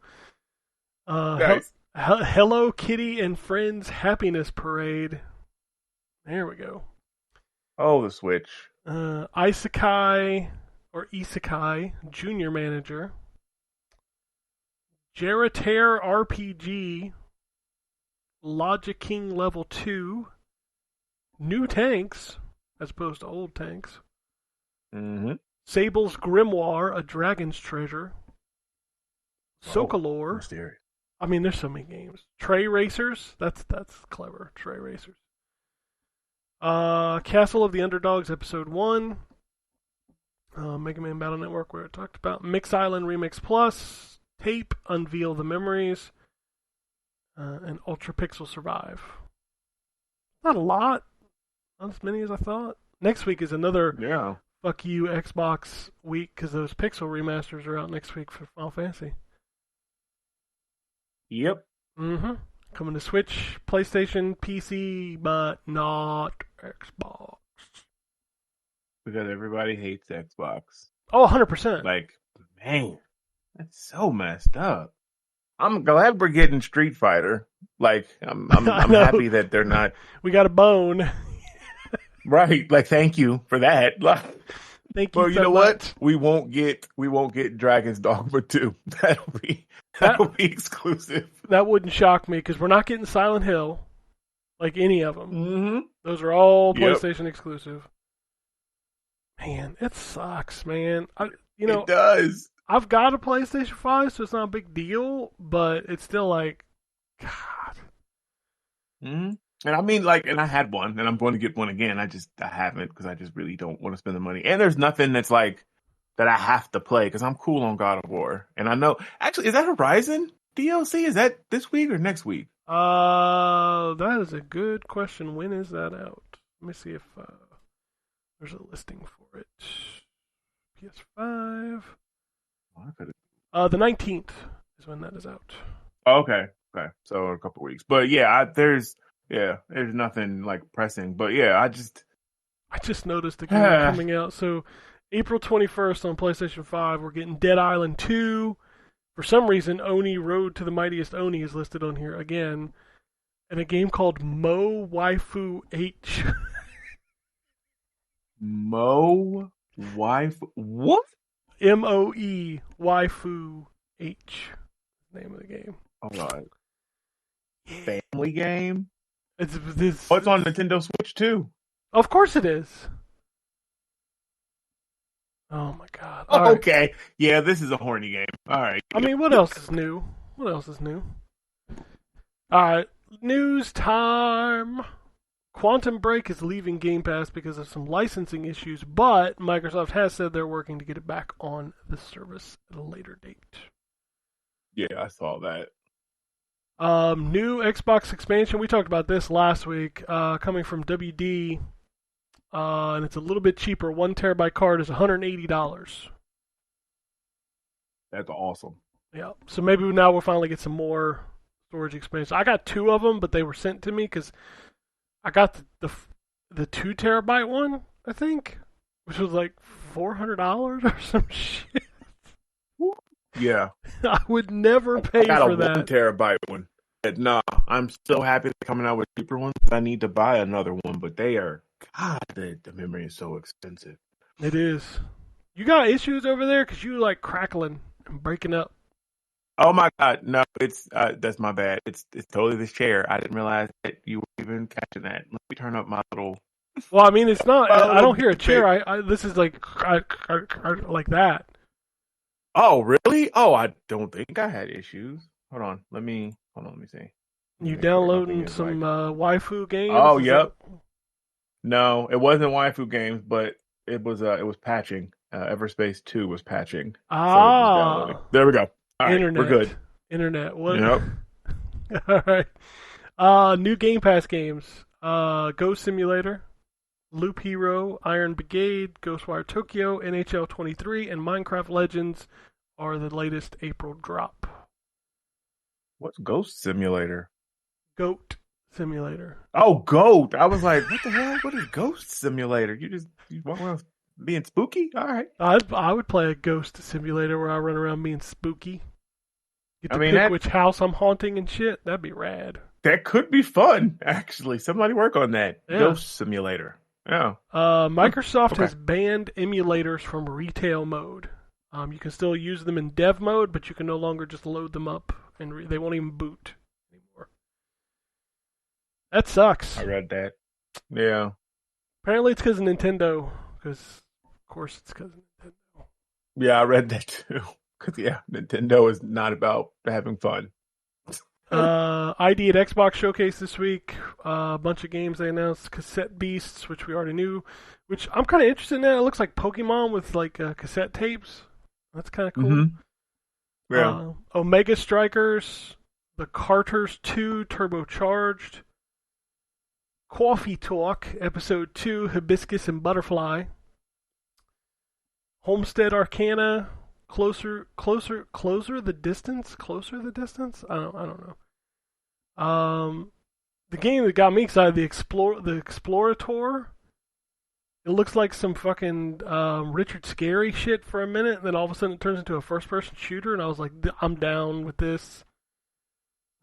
Nice. Hello Kitty and Friends Happiness Parade. There we go. Oh, the Switch. Isekai Junior Manager. Jarreteer RPG, Logic King Level 2, New Tanks, as opposed to old tanks. Mm-hmm. Sable's Grimoire, A Dragon's Treasure. Sokolore. Mysterious. I mean, there's so many games. Tray Racers, that's clever. Tray Racers. Castle of the Underdogs, Episode 1. Mega Man Battle Network, where I talked about. Mix Island Remix Plus. Tape, Unveil the Memories, and Ultra Pixel Survive. Not a lot. Not as many as I thought. Next week is another fuck you Xbox week because those Pixel remasters are out next week for Final Fantasy. Yep. Mm-hmm. Coming to Switch, PlayStation, PC, but not Xbox. Because everybody hates Xbox. Oh, 100%. Like, man, that's so messed up. I'm glad we're getting Street Fighter. Like, I'm happy that they're not. We got a bone. Right. Like, thank you for that. Thank you. Well, you know what? We won't get Dragon's Dogma 2. That'll be exclusive. That wouldn't shock me because we're not getting Silent Hill, like any of them. Mm-hmm. Those are all PlayStation exclusive. Man, it sucks, man. It does. I've got a PlayStation 5, so it's not a big deal, but it's still like, God. Mm-hmm. And I mean, like, and I had one, and I'm going to get one again. I haven't because I just really don't want to spend the money. And there's nothing that's like that I have to play because I'm cool on God of War. And I know, actually, is that Horizon DLC? Is that this week or next week? That is a good question. When is that out? Let me see if there's a listing for it. PS5. The 19th is when that is out. Okay. So in a couple of weeks. But yeah, there's nothing like pressing. But yeah, I just noticed the game coming out. So April 21st on PlayStation 5, we're getting Dead Island 2. For some reason, Oni Road to the Mightiest Oni is listed on here again. And a game called Mo Waifu H. Mo Waifu? What? MOE Waifu H. Name of the game. All right. Family game? It's on Nintendo Switch too. Of course it is. Oh my god. Okay. Right. Yeah, this is a horny game. All right. I mean, what else is new? Alright, news time. Quantum Break is leaving Game Pass because of some licensing issues, but Microsoft has said they're working to get it back on the service at a later date. Yeah, I saw that. New Xbox expansion. We talked about this last week. Coming from WD, and it's a little bit cheaper. 1 terabyte card is $180. That's awesome. Yeah. So maybe now we'll finally get some more storage expansion. I got 2 of them, but they were sent to me because I got the 2 terabyte one, I think, which was like $400 or some shit. Yeah. I would never pay for that. I got a 1 terabyte one. No, I'm so happy they're coming out with cheaper ones. I need to buy another one, but they are, God, the memory is so expensive. It is. You got issues over there? Because you like crackling and breaking up. Oh my God, no, it's that's my bad. It's totally this chair. I didn't realize that you were even catching that. Let me turn up my little. Well, I mean, it's not. I don't hear a chair. This is like that. Oh really? Oh, I don't think I had issues. Hold on, let me see. You downloading some waifu games? Oh, yep. No, it wasn't waifu games, but it was patching. Everspace 2 was patching. Ah, so there we go. All right, Internet. We're good. Internet. What? Yep. All right. New Game Pass games. Ghost Simulator, Loop Hero, Iron Brigade, Ghostwire Tokyo, NHL 23, and Minecraft Legends are the latest April drop. What's Ghost Simulator? Goat Simulator. Oh, Goat. I was like, what the hell? What is Ghost Simulator? You walk around being spooky? All right. I would play a Ghost Simulator where I run around being spooky. Get to pick which house I'm haunting and shit. That'd be rad. That could be fun, actually. Somebody work on that. Yeah. Ghost Simulator. Yeah. Microsoft has banned emulators from retail mode. You can still use them in dev mode, but you can no longer just load them up, and they won't even boot anymore. That sucks. I read that. Yeah. Apparently it's because of Nintendo, because, of course, it's because of Nintendo. Yeah, I read that too. Because, yeah, Nintendo is not about having fun. ID at Xbox Showcase this week. A bunch of games they announced. Cassette Beasts, which we already knew, which I'm kind of interested in that. It looks like Pokemon with, like, cassette tapes. That's kind of cool. Mm-hmm. Yeah. Omega Strikers, The Carters 2 Turbocharged, Coffee Talk Episode 2 Hibiscus and Butterfly, Homestead Arcana, Closer the Distance? Closer the Distance? I don't know. The game that got me excited, the Explorator. It looks like some fucking Richard Scarry shit for a minute, and then all of a sudden it turns into a first-person shooter, and I was like, I'm down with this.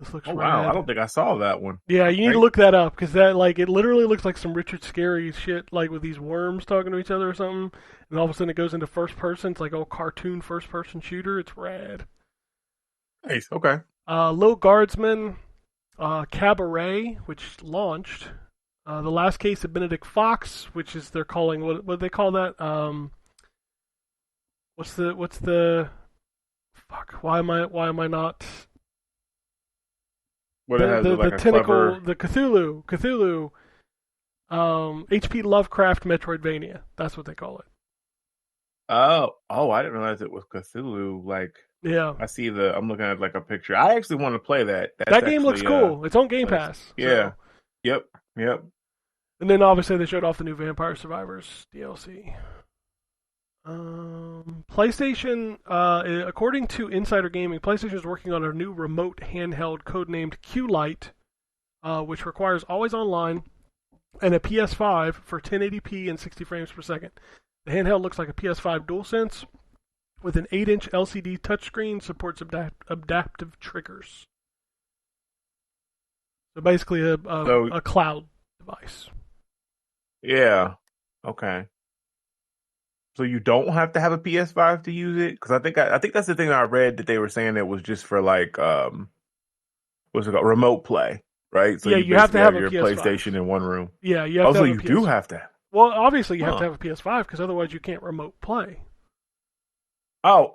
This looks rad. Wow, I don't think I saw that one. Yeah, you need to look that up, because that, like, it literally looks like some Richard Scarry shit, like with these worms talking to each other or something, and all of a sudden it goes into first person. It's like a cartoon first-person shooter. It's rad. Nice, okay. Low Guardsman, Cabaret, which launched. The Last Case of Benedict Fox, which is they're calling what do they call that? What's the fuck? Why am I not? What it has the like a tentacle, clever... the Cthulhu, H.P. Lovecraft Metroidvania. That's what they call it. Oh, I didn't realize it was Cthulhu. Like, yeah, I'm looking at like a picture. I actually want to play that. That game looks cool. It's on Game Pass. Yeah. So. Yep. And then obviously they showed off the new Vampire Survivors DLC. PlayStation, according to Insider Gaming, PlayStation is working on a new remote handheld codenamed Q-Lite, which requires always online and a PS5 for 1080p and 60 frames per second. The handheld looks like a PS5 DualSense with an 8-inch LCD touchscreen, supports adaptive triggers. So basically a cloud device. Yeah. Okay. So you don't have to have a PS5 to use it? Because I think that's the thing I read, that they were saying it was just for like what's it called, remote play, right? So yeah, you have to have your a PS5. PlayStation in one room. Yeah, you have to have a PS5. do have to. Well, obviously you have to have a PS5 because otherwise you can't remote play. Oh,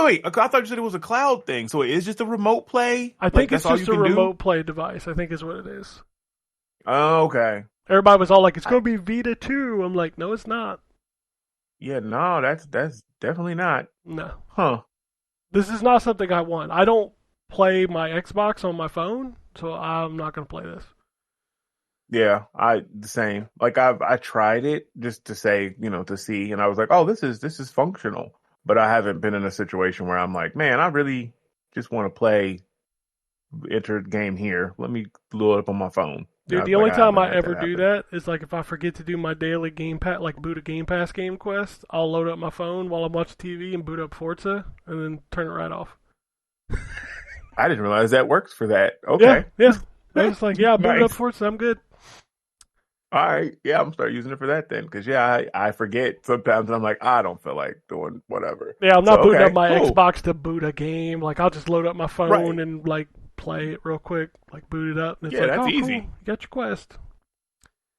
wait. I thought you said it was a cloud thing. So it is just a remote play? I think it's just a remote play device, I think is what it is. Oh, okay. Everybody was all like, it's going to be Vita 2. I'm like, no, it's not. Yeah, no, that's definitely not. No. Huh. This is not something I want. I don't play my Xbox on my phone, so I'm not going to play this. Yeah, the same. Like I tried it just to say, to see, and I was like, oh, this is functional. But I haven't been in a situation where I'm like, man, I really just want to play, enter game here. Let me load it up on my phone. Dude, the only time I ever do that is like if I forget to do my daily Game Pass, like boot a Game Pass game quest, I'll load up my phone while I'm watching TV and boot up Forza and then turn it right off. I didn't realize that works for that. Okay. Yeah. I was like, yeah, boot Nice. up Forza, I'm good. All right. Yeah, I'm start using it for that then. Because, I forget sometimes and I'm like, I don't feel like doing whatever. Yeah, I'm not booting up my Xbox to boot a game. Like, I'll just load up my phone and, like, play it real quick, like boot it up. And it's like, that's oh, easy. Cool. You got your quest.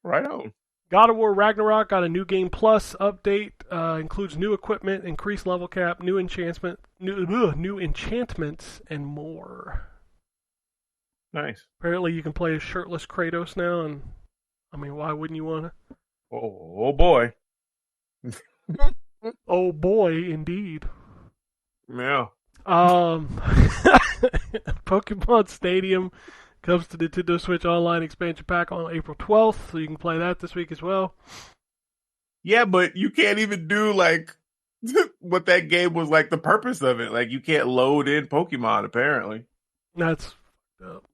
Right on. God of War Ragnarok got a new game plus update. Includes new equipment, increased level cap, new enchantments, and more. Nice. Apparently, you can play as shirtless Kratos now, and I mean, why wouldn't you want to? Oh boy. Oh boy, indeed. Yeah. Pokemon Stadium comes to Nintendo Switch Online expansion pack on April 12th, so you can play that this week as well. Yeah, but you can't even do like what that game was like, the purpose of it. Like, you can't load in Pokemon, apparently. That's fucked up.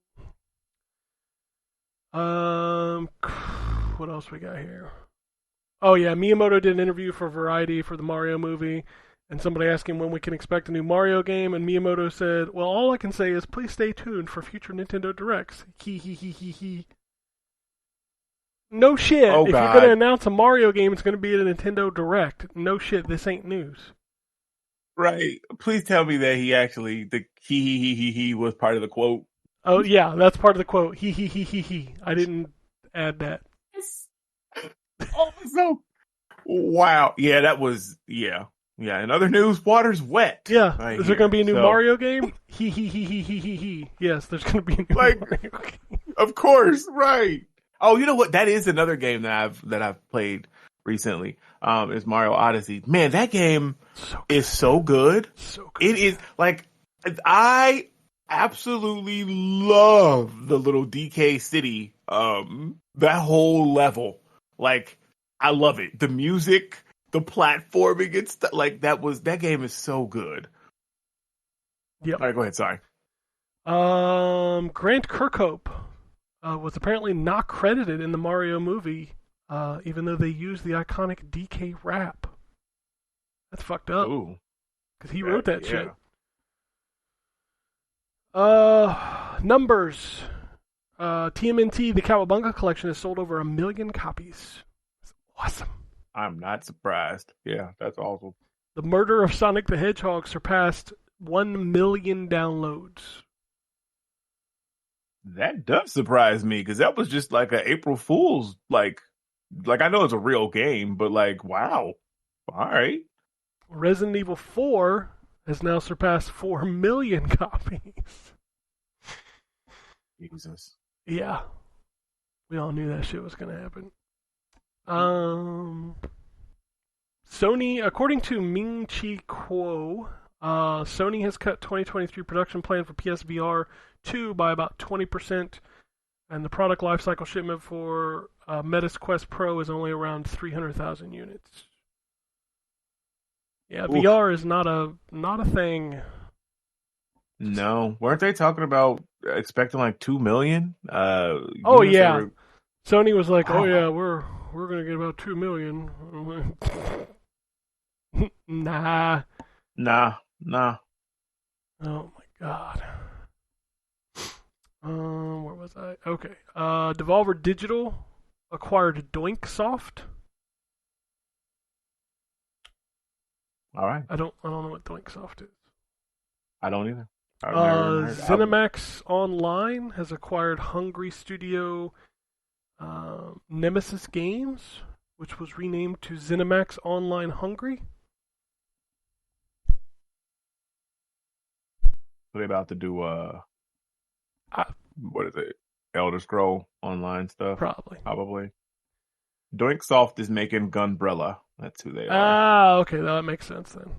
What else we got here? Oh yeah, Miyamoto did an interview for Variety for the Mario movie, and somebody asked him when we can expect a new Mario game, and Miyamoto said, well, all I can say is please stay tuned for future Nintendo Directs. He. No shit. Oh, if God. You're going to announce a Mario game, it's going to be at a Nintendo Direct. No shit, this ain't news. Right. Please tell me that he actually, the he was part of the quote. Oh, yeah, that's part of the quote. He. I didn't add that. Oh, so wow. Yeah, that was Yeah. In other news, water's wet. Yeah. Is there going to be a new Mario game? He. Yes, there's going to be a new Mario game. Of course, right. Oh, you know what? That is another game that I've played recently. Is Mario Odyssey. Man, that game is so good. So good. It is like I absolutely love the little DK City. That whole level, like I love it. The music, the platforming, and stuff like that game is so good. Yep. All right, go ahead. Sorry. Grant Kirkhope was apparently not credited in the Mario movie, even though they used the iconic DK rap. That's fucked up. Ooh, because he wrote that shit. Yeah. Numbers. TMNT, the Cowabunga collection, has sold over 1 million copies. That's awesome. I'm not surprised. Yeah, that's awesome. The Murder of Sonic the Hedgehog surpassed 1 million downloads. That does surprise me because that was just like an April Fool's like I know it's a real game, but like wow, all right. Resident Evil 4 has now surpassed 4 million copies. Jesus. Yeah, we all knew that shit was gonna happen. Sony, according to Ming Chi Kuo, Sony has cut 2023 production plan for PSVR 2 by about 20%, and the product lifecycle shipment for Meta's Quest Pro is only around 300,000 units. Yeah, oof. VR is not a thing. No, weren't they talking about expecting like 2 million? Oh yeah, Sony was like, "Oh yeah, we're gonna get about 2 million." Nah. Oh my god. Where was I? Okay. Devolver Digital acquired Doinksoft. All right. I don't know what Doinksoft is. I don't either. ZeniMax Online has acquired Hungry Studio Nemesis Games, which was renamed to ZeniMax Online Hungry. Are they about to do what is it? Elder Scroll Online stuff? Probably. Doinksoft is making Gunbrella. That's who they are. Ah, okay, that makes sense then.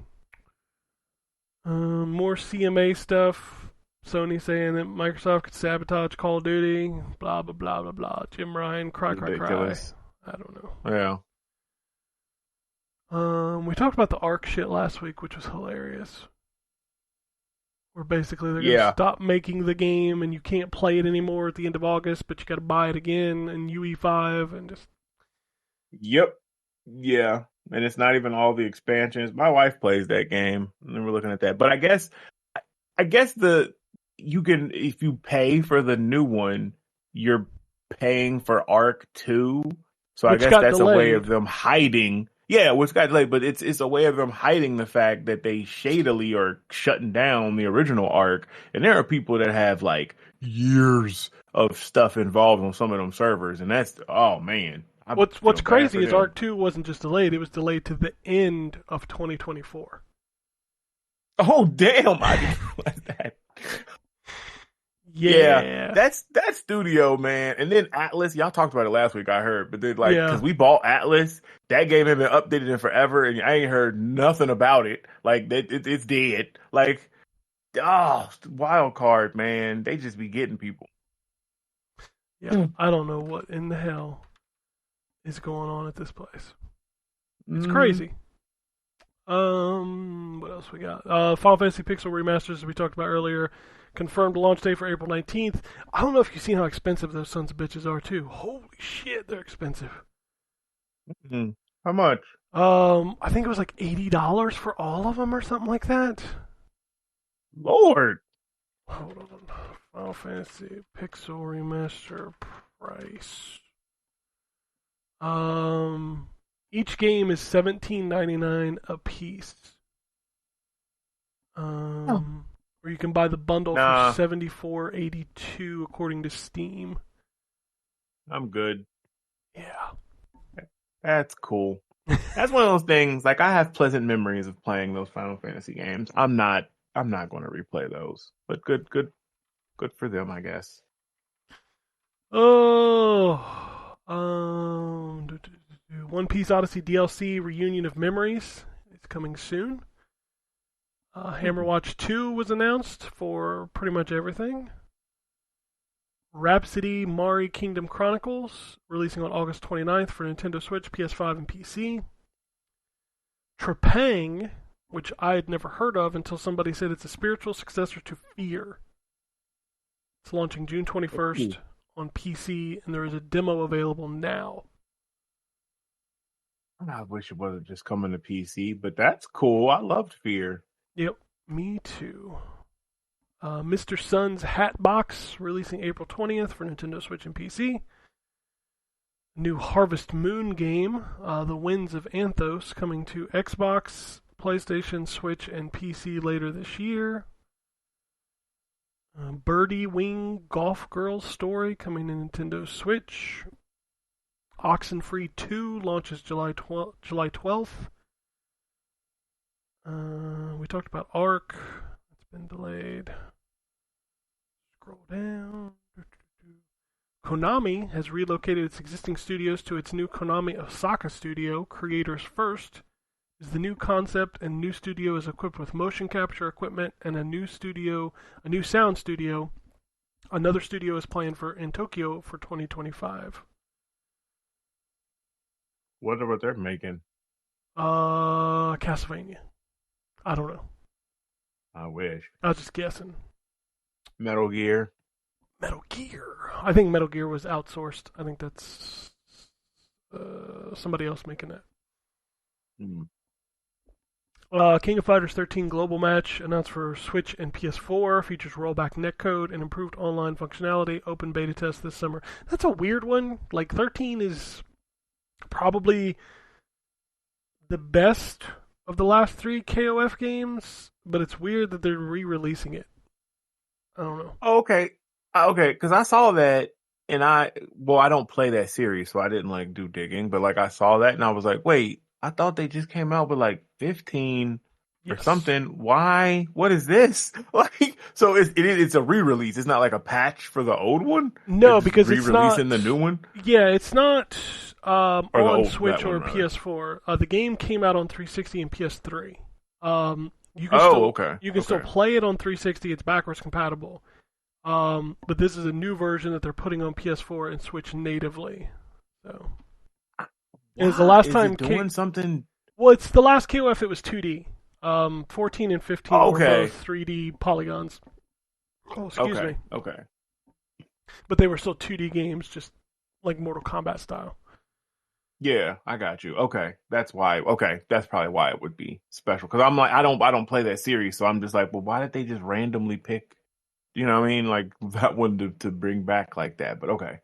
More CMA stuff. Sony saying that Microsoft could sabotage Call of Duty. Blah blah blah blah blah. Jim Ryan, cry. I don't know. Yeah. We talked about the Ark shit last week, which was hilarious. Where basically they're gonna stop making the game and you can't play it anymore at the end of August, but you got to buy it again in UE5 and just. Yep. Yeah. And it's not even all the expansions. My wife plays that game, and we're looking at that. But I guess you can, if you pay for the new one, you're paying for Ark 2. So I guess that's delayed. A way of them hiding. Yeah, which got delayed, but it's a way of them hiding the fact that they shadily are shutting down the original Ark. And there are people that have like years of stuff involved on some of them servers, and that's man. What's crazy is Ark 2 wasn't just delayed; it was delayed to the end of 2024. Oh damn! I didn't realize that. Yeah, that's studio, man. And then Atlas, y'all talked about it last week. I heard, but then because we bought Atlas, that game had been updated in forever, and I ain't heard nothing about it. Like it's dead. Like wild card, man. They just be getting people. Yeah, I don't know what in the hell is going on at this place. It's crazy. What else we got? Final Fantasy Pixel Remasters, as we talked about earlier, confirmed launch date for April 19th. I don't know if you've seen how expensive those sons of bitches are, too. Holy shit, they're expensive. Mm-hmm. How much? I think it was like $80 for all of them or something like that. Lord. Hold on. Final Fantasy Pixel Remaster price. Each game is $17.99 a piece. Or you can buy the bundle for $74.82 according to Steam. I'm good. Yeah. That's cool. That's one of those things, like I have pleasant memories of playing those Final Fantasy games. I'm not going to replay those. But good for them, I guess. One Piece Odyssey DLC Reunion of Memories is coming soon. Hammer Watch 2 was announced for pretty much everything. Rhapsody Mari Kingdom Chronicles, releasing on August 29th for Nintendo Switch, PS5, and PC. Trepang, which I had never heard of until somebody said it's a spiritual successor to Fear. It's launching June 21st on PC, and there is a demo available now. I wish it wasn't just coming to PC, but that's cool. I loved Fear. Yep, me too. Mr. Sun's Hat Box, releasing April 20th for Nintendo Switch and PC. New Harvest Moon game, The Winds of Anthos, coming to Xbox, PlayStation, Switch, and PC later this year. Birdie Wing Golf Girls Story, coming to Nintendo Switch. Oxenfree 2 launches July 12th. We talked about Ark. It's been delayed. Scroll down. Konami has relocated its existing studios to its new Konami Osaka studio. Creators First is the new concept, and new studio is equipped with motion capture equipment and a new sound studio. Another studio is planned in Tokyo for 2025. Wonder what they're making. Castlevania. I don't know. I wish. I was just guessing. Metal Gear. Metal Gear. I think Metal Gear was outsourced. I think that's somebody else making that. King of Fighters 13 Global Match announced for Switch and PS4. Features rollback netcode and improved online functionality. Open beta test this summer. That's a weird one. Like, 13 is probably the best of the last 3 KOF games, but it's weird that they're re-releasing it. I don't know. Oh, okay. Because I saw that, and I don't play that series, so I didn't do digging, but I saw that and I was like, wait, I thought they just came out with 15 or something. Why? What is this? So it's a re-release. It's not like a patch for the old one? No, because it's not re-releasing the new one? Yeah, it's not on Switch or one, PS4. The game came out on 360 and PS3. You can still play it on 360. It's backwards compatible. But this is a new version that they're putting on PS4 and Switch natively. So it's the last time doing something. Well, it's the last KOF. It was 2D. 14 and 15 were both 3D polygons. Oh, excuse me. Okay. But they were still 2D games, just like Mortal Kombat style. Yeah, I got you. Okay, that's why. Okay, that's probably why it would be special. Because I'm I don't play that series, so I'm just well, why did they just randomly pick? You know what I mean? That one to bring back like that. But okay.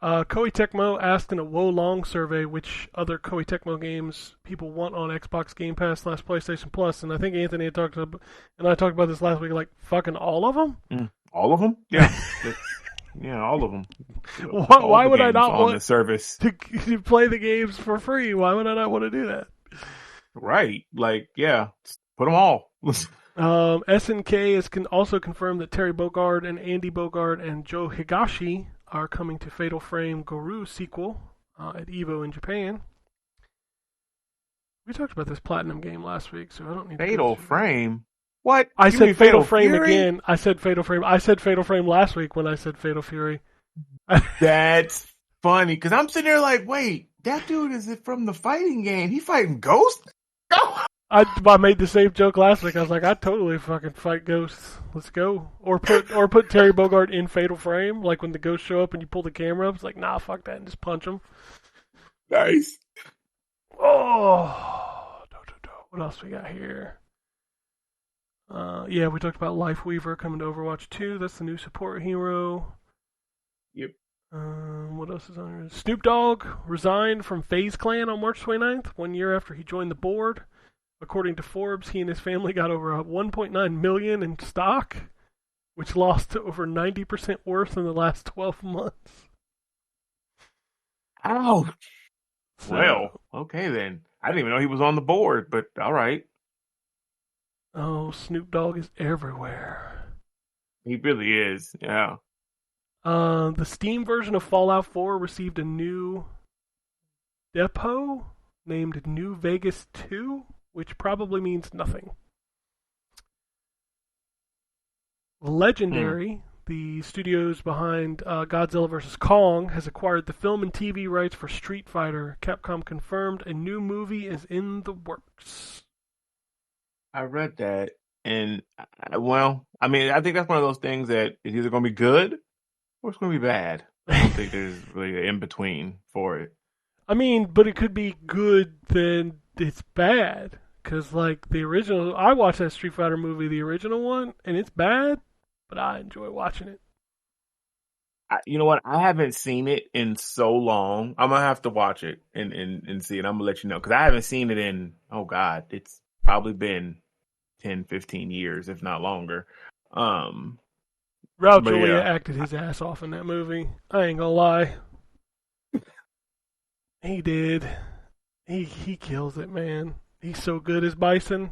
Koei Tecmo asked in a Wolong survey which other Koei Tecmo games people want on Xbox Game Pass / PlayStation Plus, and I think Anthony had talked about this last week. Fucking all of them. All of them? Yeah. Yeah, all of them. Why would I not want the service to play the games for free? Why would I not want to do that? Right. Yeah, put them all. SNK has also confirmed that Terry Bogard and Andy Bogard and Joe Higashi are coming to Fatal Frame Guru sequel at EVO in Japan. We talked about this Platinum game last week, so I don't need Fatal Frame? What? I said Fatal Frame again. I said Fatal Frame. I said Fatal Frame last week when I said Fatal Fury. That's funny, because I'm sitting there wait, that dude is from the fighting game. He fighting Ghost? Go! I made the same joke last week. I was like, I'd totally fucking fight ghosts. Let's go. Or put Terry Bogard in Fatal Frame, when the ghosts show up and you pull the camera up. It's nah, fuck that, and just punch them. Nice. Oh, what else we got here? We talked about Life Weaver coming to Overwatch 2. That's the new support hero. Yep. What else is on here? Snoop Dogg resigned from FaZe Clan on March 29th, 1 year after he joined the board. According to Forbes, he and his family got over $1.9 million in stock, which lost to over 90% worth in the last 12 months. Ouch. Well, okay then. I didn't even know he was on the board, but all right. Oh, Snoop Dogg is everywhere. He really is, yeah. The Steam version of Fallout 4 received a new depot named New Vegas 2, which probably means nothing. Legendary, the studios behind Godzilla vs. Kong, has acquired the film and TV rights for Street Fighter. Capcom confirmed a new movie is in the works. I read that, and I mean, I think that's one of those things that is either going to be good or it's going to be bad. I don't think there's really an in between for it. I mean, but it could be good, then it's bad. Because, like, the original, I watched that Street Fighter movie, the original one, and it's bad, but I enjoy watching it. You know what? I haven't seen it in so long. I'm going to have to watch it and see it. I'm going to let you know. Because I haven't seen it in, oh, God, it's probably been 10, 15 years, if not longer. Raul but Julia yeah. acted his ass off in that movie. I ain't gonna lie. He did. He kills it, man. He's so good as Bison.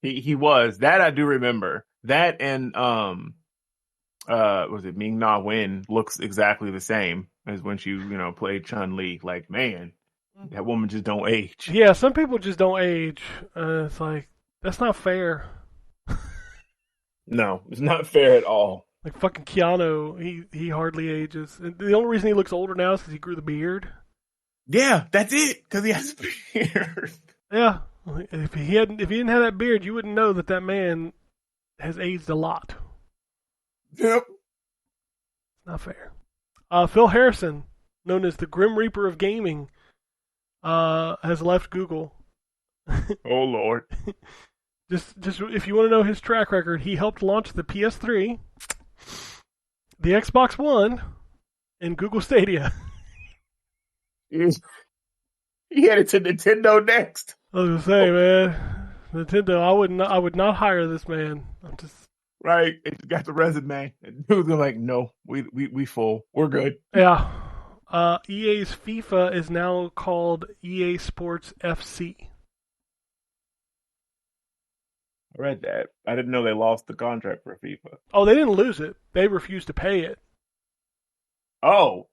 He was. That I do remember. That and was it Ming Na Wen looks exactly the same as when she, played Chun-Li. Like, man, that woman just don't age. Yeah, some people just don't age. It's like, that's not fair. No, it's not fair at all. Like fucking Keanu, he hardly ages. And the only reason he looks older now is because he grew the beard. Yeah, that's it. Because he has a beard. Yeah, if he didn't have that beard, you wouldn't know that man has aged a lot. Yep. Not fair. Phil Harrison, known as the Grim Reaper of gaming, has left Google. Oh Lord. Just if you want to know his track record, he helped launch the PS3, the Xbox One, and Google Stadia. He headed to Nintendo next. I was gonna say, man, Nintendo. I would not hire this man. I'm just right. It got the resume. And dudes are like, no, we full. We're good. Yeah. EA's FIFA is now called EA Sports FC. I read that. I didn't know they lost the contract for FIFA. Oh, they didn't lose it. They refused to pay it. Oh,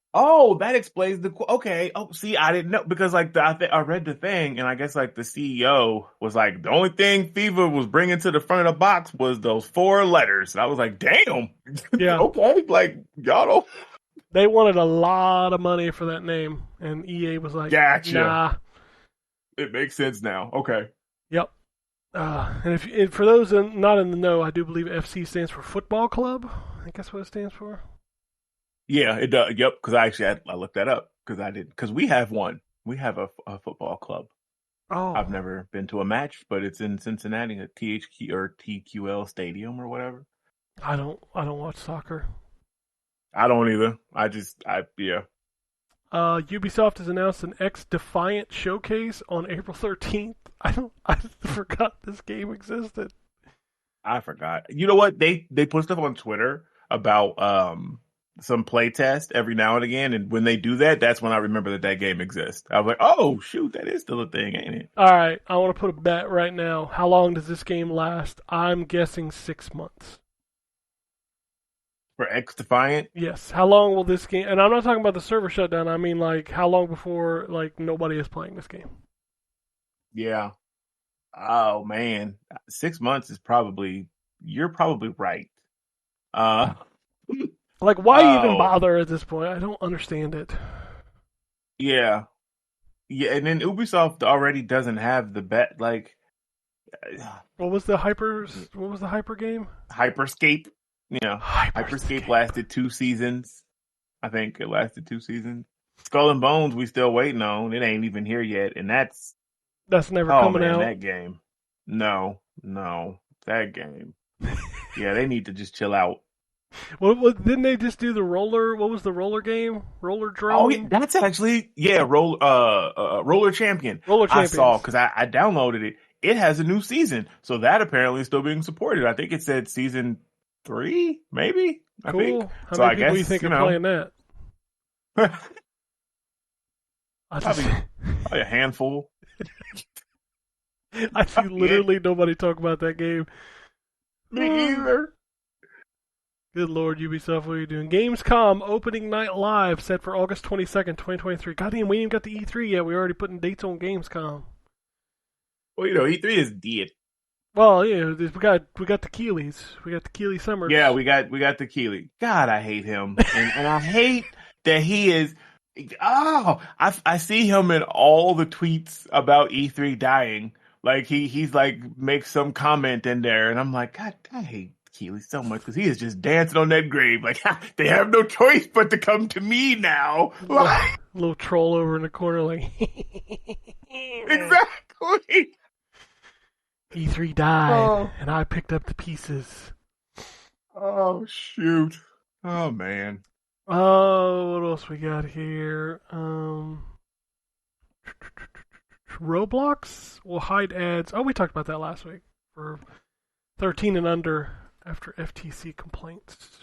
that explains the. Okay. Oh, see, I didn't know because I read the thing and I guess like the CEO was like the only thing FIFA was bringing to the front of the box was those 4 letters. And I was like, damn. Yeah. Okay. Like y'all don't. They wanted a lot of money for that name, and EA was like, Gotcha. Nah. It makes sense now. Okay. Yep. And for those not in the know, I do believe FC stands for Football Club. I think that's what it stands for. Yeah, it does. Yep, because I looked that up because we have one. We have a football club. Oh, I've never been to a match, but it's in Cincinnati at THQ or TQL Stadium or whatever. I don't watch soccer. I don't either. Yeah. Ubisoft has announced an X-Defiant showcase on April 13th. I forgot this game existed. I forgot. You know what? They put stuff on Twitter about some play test every now and again, and when they do that, that's when I remember that game exists. I was like, oh shoot, that is still a thing, ain't it? All right, I want to put a bet right now. How long does this game last? I'm guessing 6 months. For X-Defiant? Yes. How long will this game? And I'm not talking about the server shutdown. I mean, like, how long before nobody is playing this game? Yeah. Oh man, 6 months is probably. You're probably right. Like, why even bother at this point? I don't understand it. Yeah. Yeah, and then Ubisoft already doesn't have the bet. Like, what was the hyper game? Hyperscape. Yeah, Hyperscape lasted 2 seasons. I think it lasted 2 seasons. Skull and Bones, we still waiting on. It ain't even here yet, and that's never coming out. That game, no, that game. Yeah, they need to just chill out. What didn't they just do the roller? What was the roller game? Roller drone? Oh, yeah, that's actually Roller Champion. Roller Champions. I saw because I downloaded it. It has a new season, so that apparently is still being supported. I think it said season 3, maybe. Cool. I think. How many people do you think are playing that? Probably a handful. I see literally nobody talk about that game. Me either. Good Lord, Ubisoft, what are you doing? Gamescom opening night live set for August 22nd, 2023. Goddamn, we ain't even got the E3 yet. We're already putting dates on Gamescom. Well, E3 is dead. Well, yeah, we got the Keeleys. We got the Keeley Summers. Yeah, we got the Keeley. God, I hate him, and I hate that he is. Oh, I see him in all the tweets about E3 dying. Like he's like makes some comment in there, and I'm like, God, I hate Keeley so much because he is just dancing on that grave. Like they have no choice but to come to me now. Like, Little troll over in the corner, like exactly. E3 died, and I picked up the pieces. Oh shoot! Oh man! Oh, what else we got here? Roblox will hide ads. Oh, we talked about that last week for 13 and under after FTC complaints.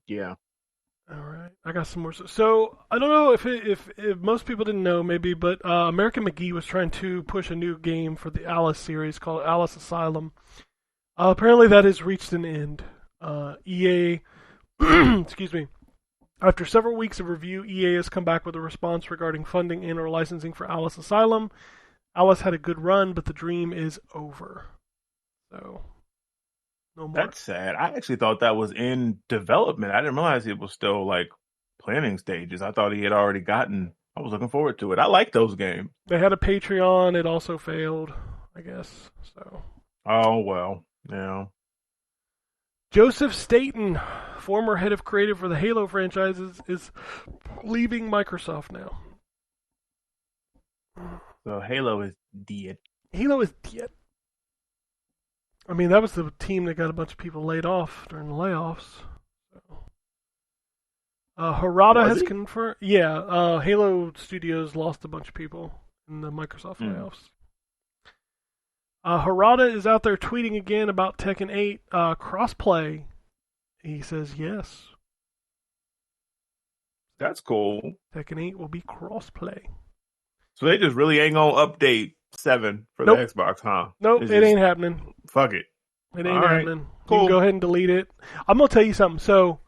Yeah. All right, I got some more. So I don't know if most people didn't know, maybe, but American McGee was trying to push a new game for the Alice series called Alice Asylum. Apparently, that has reached an end. EA, excuse me. After several weeks of review, EA has come back with a response regarding funding and/or licensing for Alice Asylum. Alice had a good run, but the dream is over. So, no more. That's sad. I actually thought that was in development. I didn't realize it was still like planning stages. I thought he had already gotten. I was looking forward to it. I like those games. They had a Patreon. It also failed, I guess. So. Oh well, yeah. Joseph Staten, former head of creative for the Halo franchises, is leaving Microsoft now. So Halo is dead. Halo is dead. I mean, that was the team that got a bunch of people laid off during the layoffs. So. Harada has confirmed. Yeah, Halo Studios lost a bunch of people in the Microsoft layoffs. Harada is out there tweeting again about Tekken 8 crossplay. He says yes. That's cool. Tekken 8 will be crossplay. So they just really ain't gonna update 7 for the Xbox, huh? Nope, it ain't happening. Fuck it. It ain't happening. Cool. You can go ahead and delete it. I'm gonna tell you something. So,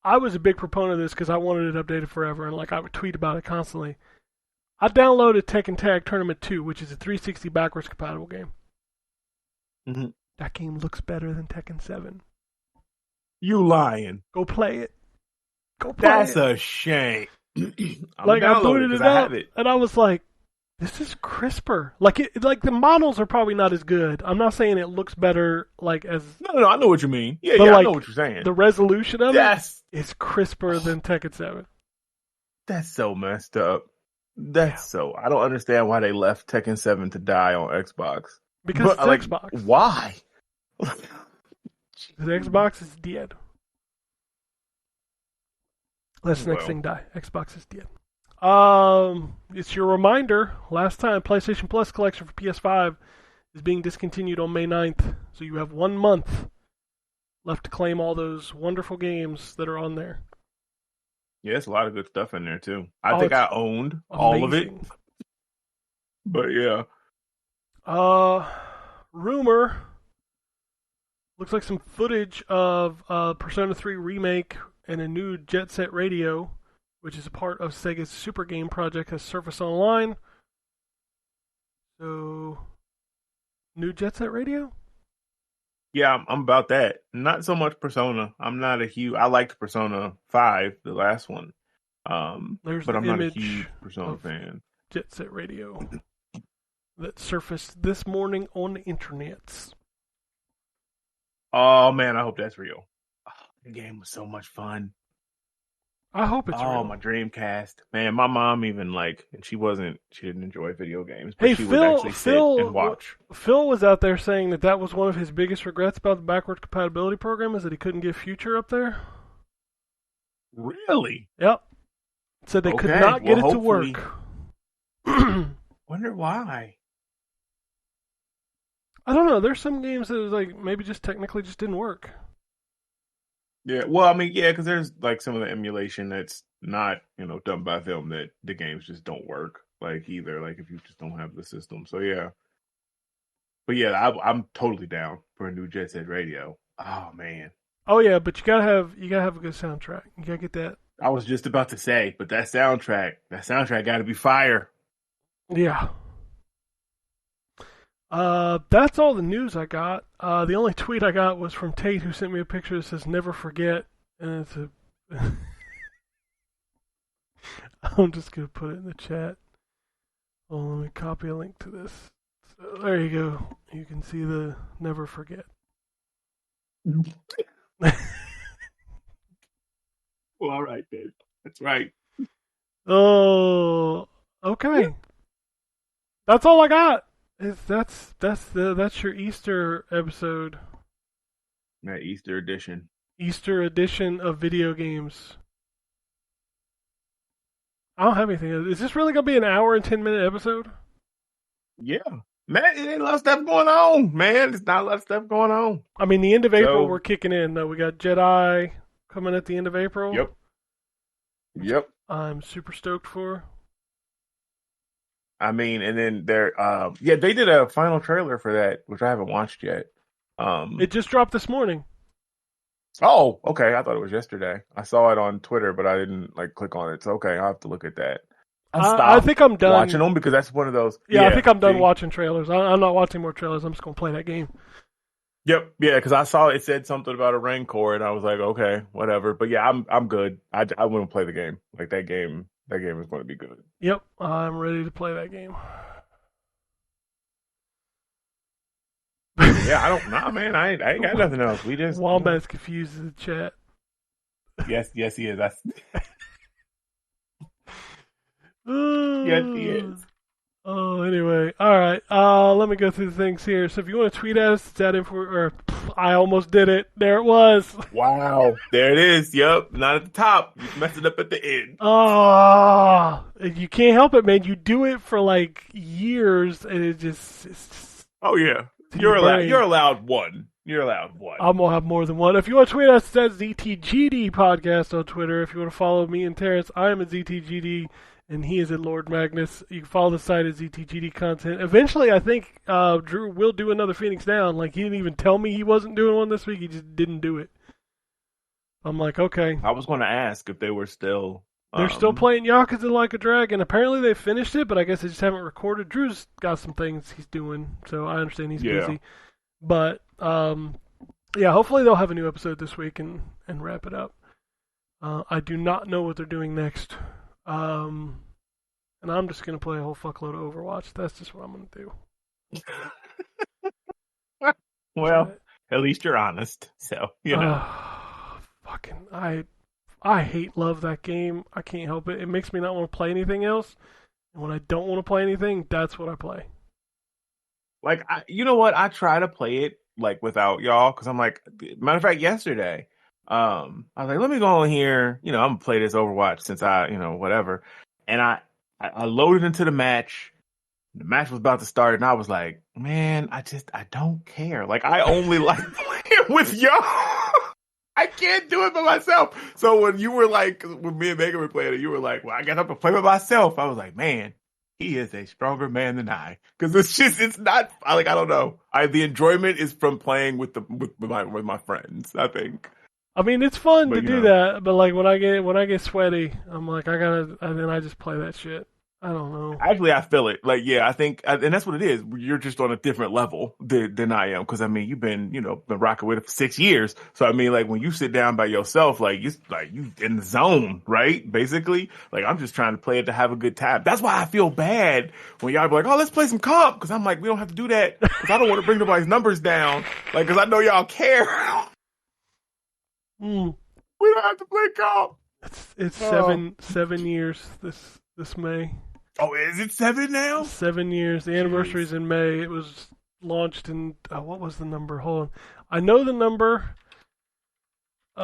I was a big proponent of this because I wanted it updated forever, and like I would tweet about it constantly. I downloaded Tekken Tag Tournament 2, which is a 360 backwards compatible game. Mm-hmm. That game looks better than Tekken 7. You lying. Go play it. Go play That's it. a shame. Like I booted it up, and I was like, this is crisper. Like the models are probably not as good. I'm not saying it looks better like as... No, I know what you mean. Yeah, like, I know what you're saying. The resolution of it is crisper than Tekken 7. That's so messed up. So... I don't understand why they left Tekken 7 to die on Xbox. Because it's Xbox. Why? The Xbox is dead. Let's the next thing die. Xbox is dead. It's your reminder. Last time, PlayStation Plus collection for PS5 is being discontinued on May 9th. So you have 1 month left to claim all those wonderful games that are on there. Yeah, there's a lot of good stuff in there, too. I think I owned all of it. But, yeah. Rumor. Looks like some footage of Persona 3 Remake and a new Jet Set Radio, which is a part of Sega's Super Game project, has surfaced online. So, new Jet Set Radio? Yeah, I'm about that. Not so much Persona. I'm not a huge... I liked Persona 5, the last one. But I'm not a huge Persona fan. Jet Set Radio that surfaced this morning on the internets. Oh, man, I hope that's real. Oh, the game was so much fun. I hope it's real. Oh, my Dreamcast. Man, my mom even and she didn't enjoy video games, but hey, she would actually sit and watch. Phil was out there saying that was one of his biggest regrets about the backward compatibility program is that he couldn't get Future up there. Really? Yep. Said they could not get it to work. Wonder why. I don't know. There's some games that like maybe just technically just didn't work. Yeah, well, I mean, yeah, because there's like some of the emulation that's not, done by them that the games just don't work like either. Like if you just don't have the system. So yeah, but yeah, I'm totally down for a new Jet Set Radio. Oh man. Oh yeah, but you gotta have a good soundtrack. You gotta get that. I was just about to say, but that soundtrack got to be fire. Yeah. That's all the news I got. The only tweet I got was from Tate, who sent me a picture that says "Never forget," and it's a. I'm just gonna put it in the chat. Oh, let me copy a link to this. So there you go. You can see the "Never forget." Well, all right, then. That's right. Oh, okay. That's all I got. That's your Easter episode. That Easter edition. Easter edition of video games. I don't have anything. Is this really gonna be an hour and 10-minute episode? Yeah. Man, it ain't a lot of stuff going on, man. There's not a lot of stuff going on. I mean, the end of April, we're kicking in, though. We got Jedi coming at the end of April. Yep. I'm super stoked for. I mean, and then they did a final trailer for that, which I haven't watched yet. It just dropped this morning. Oh, okay. I thought it was yesterday. I saw it on Twitter, but I didn't click on it. So okay, I'll have to look at that. I think I'm done watching them because that's one of those. Yeah, I think I'm done watching trailers. I'm not watching more trailers. I'm just gonna play that game. Yep, yeah, because I saw it said something about a Rancor, and I was like, okay, whatever. But yeah, I'm good. I want to play the game. Like that game is going to be good. Yep, I'm ready to play that game. Yeah, I don't know, man. I ain't got nothing else. We just Wombat's confused in the chat. Yes, he is. Yes, he is. Oh, anyway, all right. Let me go through the things here. So if you want to tweet us, it's at I almost did it. There it was. Wow, there it is. Yep, not at the top. You messed it up at the end. Oh, you can't help it, man. You do it for like years, and it's just oh yeah, you're allowed one. You're allowed one. I'm gonna have more than one. If you want to tweet us, that's ZTGD Podcast on Twitter. If you want to follow me and Terrence, I am at ZTGD. And he is at Lord Magnus. You can follow the site at ZTGD Content. Eventually, I think Drew will do another Phoenix Down. Like, he didn't even tell me he wasn't doing one this week. He just didn't do it. I'm like, okay. I was going to ask if they were still... They're still playing Yakuza Like a Dragon. Apparently, they finished it, but I guess they just haven't recorded. Drew's got some things he's doing, so I understand he's busy. But, yeah, hopefully they'll have a new episode this week and wrap it up. I do not know what they're doing next. And I'm just going to play a whole fuckload of Overwatch. That's just what I'm going to do. Well, at least you're honest. So, you know. Fucking, I love that game. I can't help it. It makes me not want to play anything else. And when I don't want to play anything, that's what I play. Like, you know what? I try to play it, like, without y'all. Because I'm like, matter of fact, yesterday, I was like, let me go in here. You know, I'm going to play this Overwatch since whatever. And I loaded into the match. The match was about to start, and I was like, man, I don't care. Like, I only like playing with y'all. I can't do it by myself. So when you were like, when me and Megan were playing it, you were like, well, I guess I have to play by myself. I was like, man, he is a stronger man than I. Because it's not, I don't know. The enjoyment is from playing with my friends, I think. I mean, it's fun to do that, but like when I get sweaty, I'm like, and then I just play that shit. I don't know. Actually, I feel it. Like, yeah, I think, and that's what it is. You're just on a different level than I am. Because I mean, you've been rocking with it for 6 years. So I mean, like when you sit down by yourself, you in the zone, right? Basically, like I'm just trying to play it to have a good time. That's why I feel bad when y'all be like, oh, let's play some comp. Because I'm like, we don't have to do that. Because I don't want to bring nobody's numbers down. Like, because I know y'all care. We don't have to play comp. It's 7 years this May. Oh, is it 7 now? 7 years. The anniversary is in May. It was launched in what was the number? Hold on. I know the number. May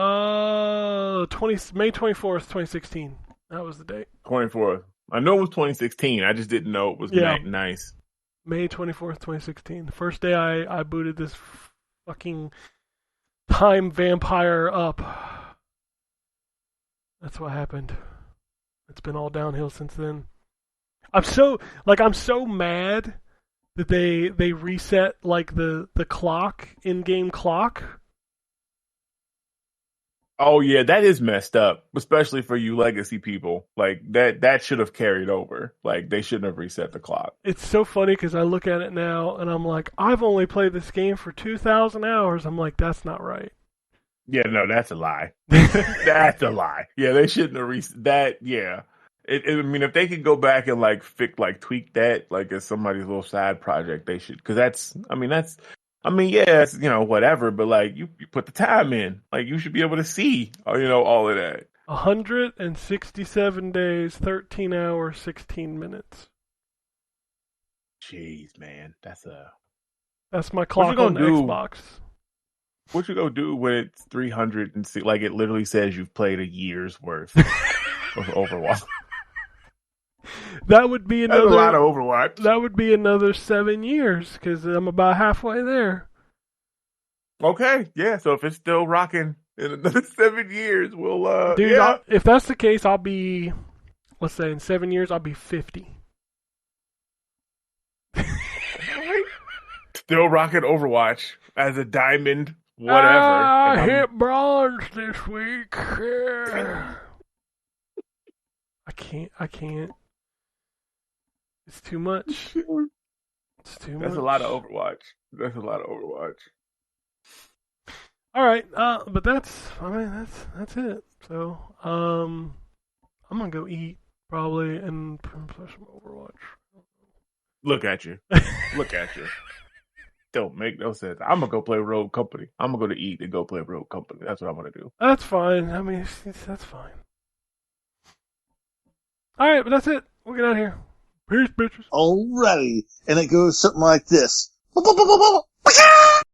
24th, 2016. That was the date. 24th. I know it was 2016. I just didn't know it was nice. May 24th, 2016. The first day I booted this fucking time vampire up. That's what happened. It's been all downhill since then. I'm so mad that they reset like the clock, in-game clock. Oh yeah, that is messed up, especially for you legacy people. Like that should have carried over. Like they shouldn't have reset the clock. It's so funny because I look at it now and I'm like, I've only played this game for 2,000 hours. I'm like, that's not right. Yeah, no, that's a lie. That's a lie. Yeah, they shouldn't have reset that. Yeah, I mean, if they could go back and like tweak that, like as somebody's little side project, they should. Because that's, I mean, yeah, it's, whatever. But like, you put the time in, like you should be able to see, all of that. 167 days, 13 hours, 16 minutes. Jeez, man, That's my clock on the Xbox. What you gonna do when it's 300 and see, like it literally says you've played a year's worth of Overwatch? That would be another. That's a lot of Overwatch. That would be another 7 years because I'm about halfway there. Okay, yeah. So if it's still rocking in another 7 years, we'll. Dude, yeah. if that's the case, I'll be. Let's say in 7 years, I'll be 50. Still rocking Overwatch as a diamond. Whatever. I hit bronze this week. I can't. It's too much. That's a lot of Overwatch. All right, but that's it. So, I'm gonna go eat probably and play some Overwatch. Look at you. Don't make no sense. I'm gonna go play Rogue Company. I'm gonna go to eat and go play Rogue Company. That's what I'm gonna do. That's fine. I mean, that's fine. All right, but that's it. We'll get out of here. Peace, bitches. Alrighty, and it goes something like this.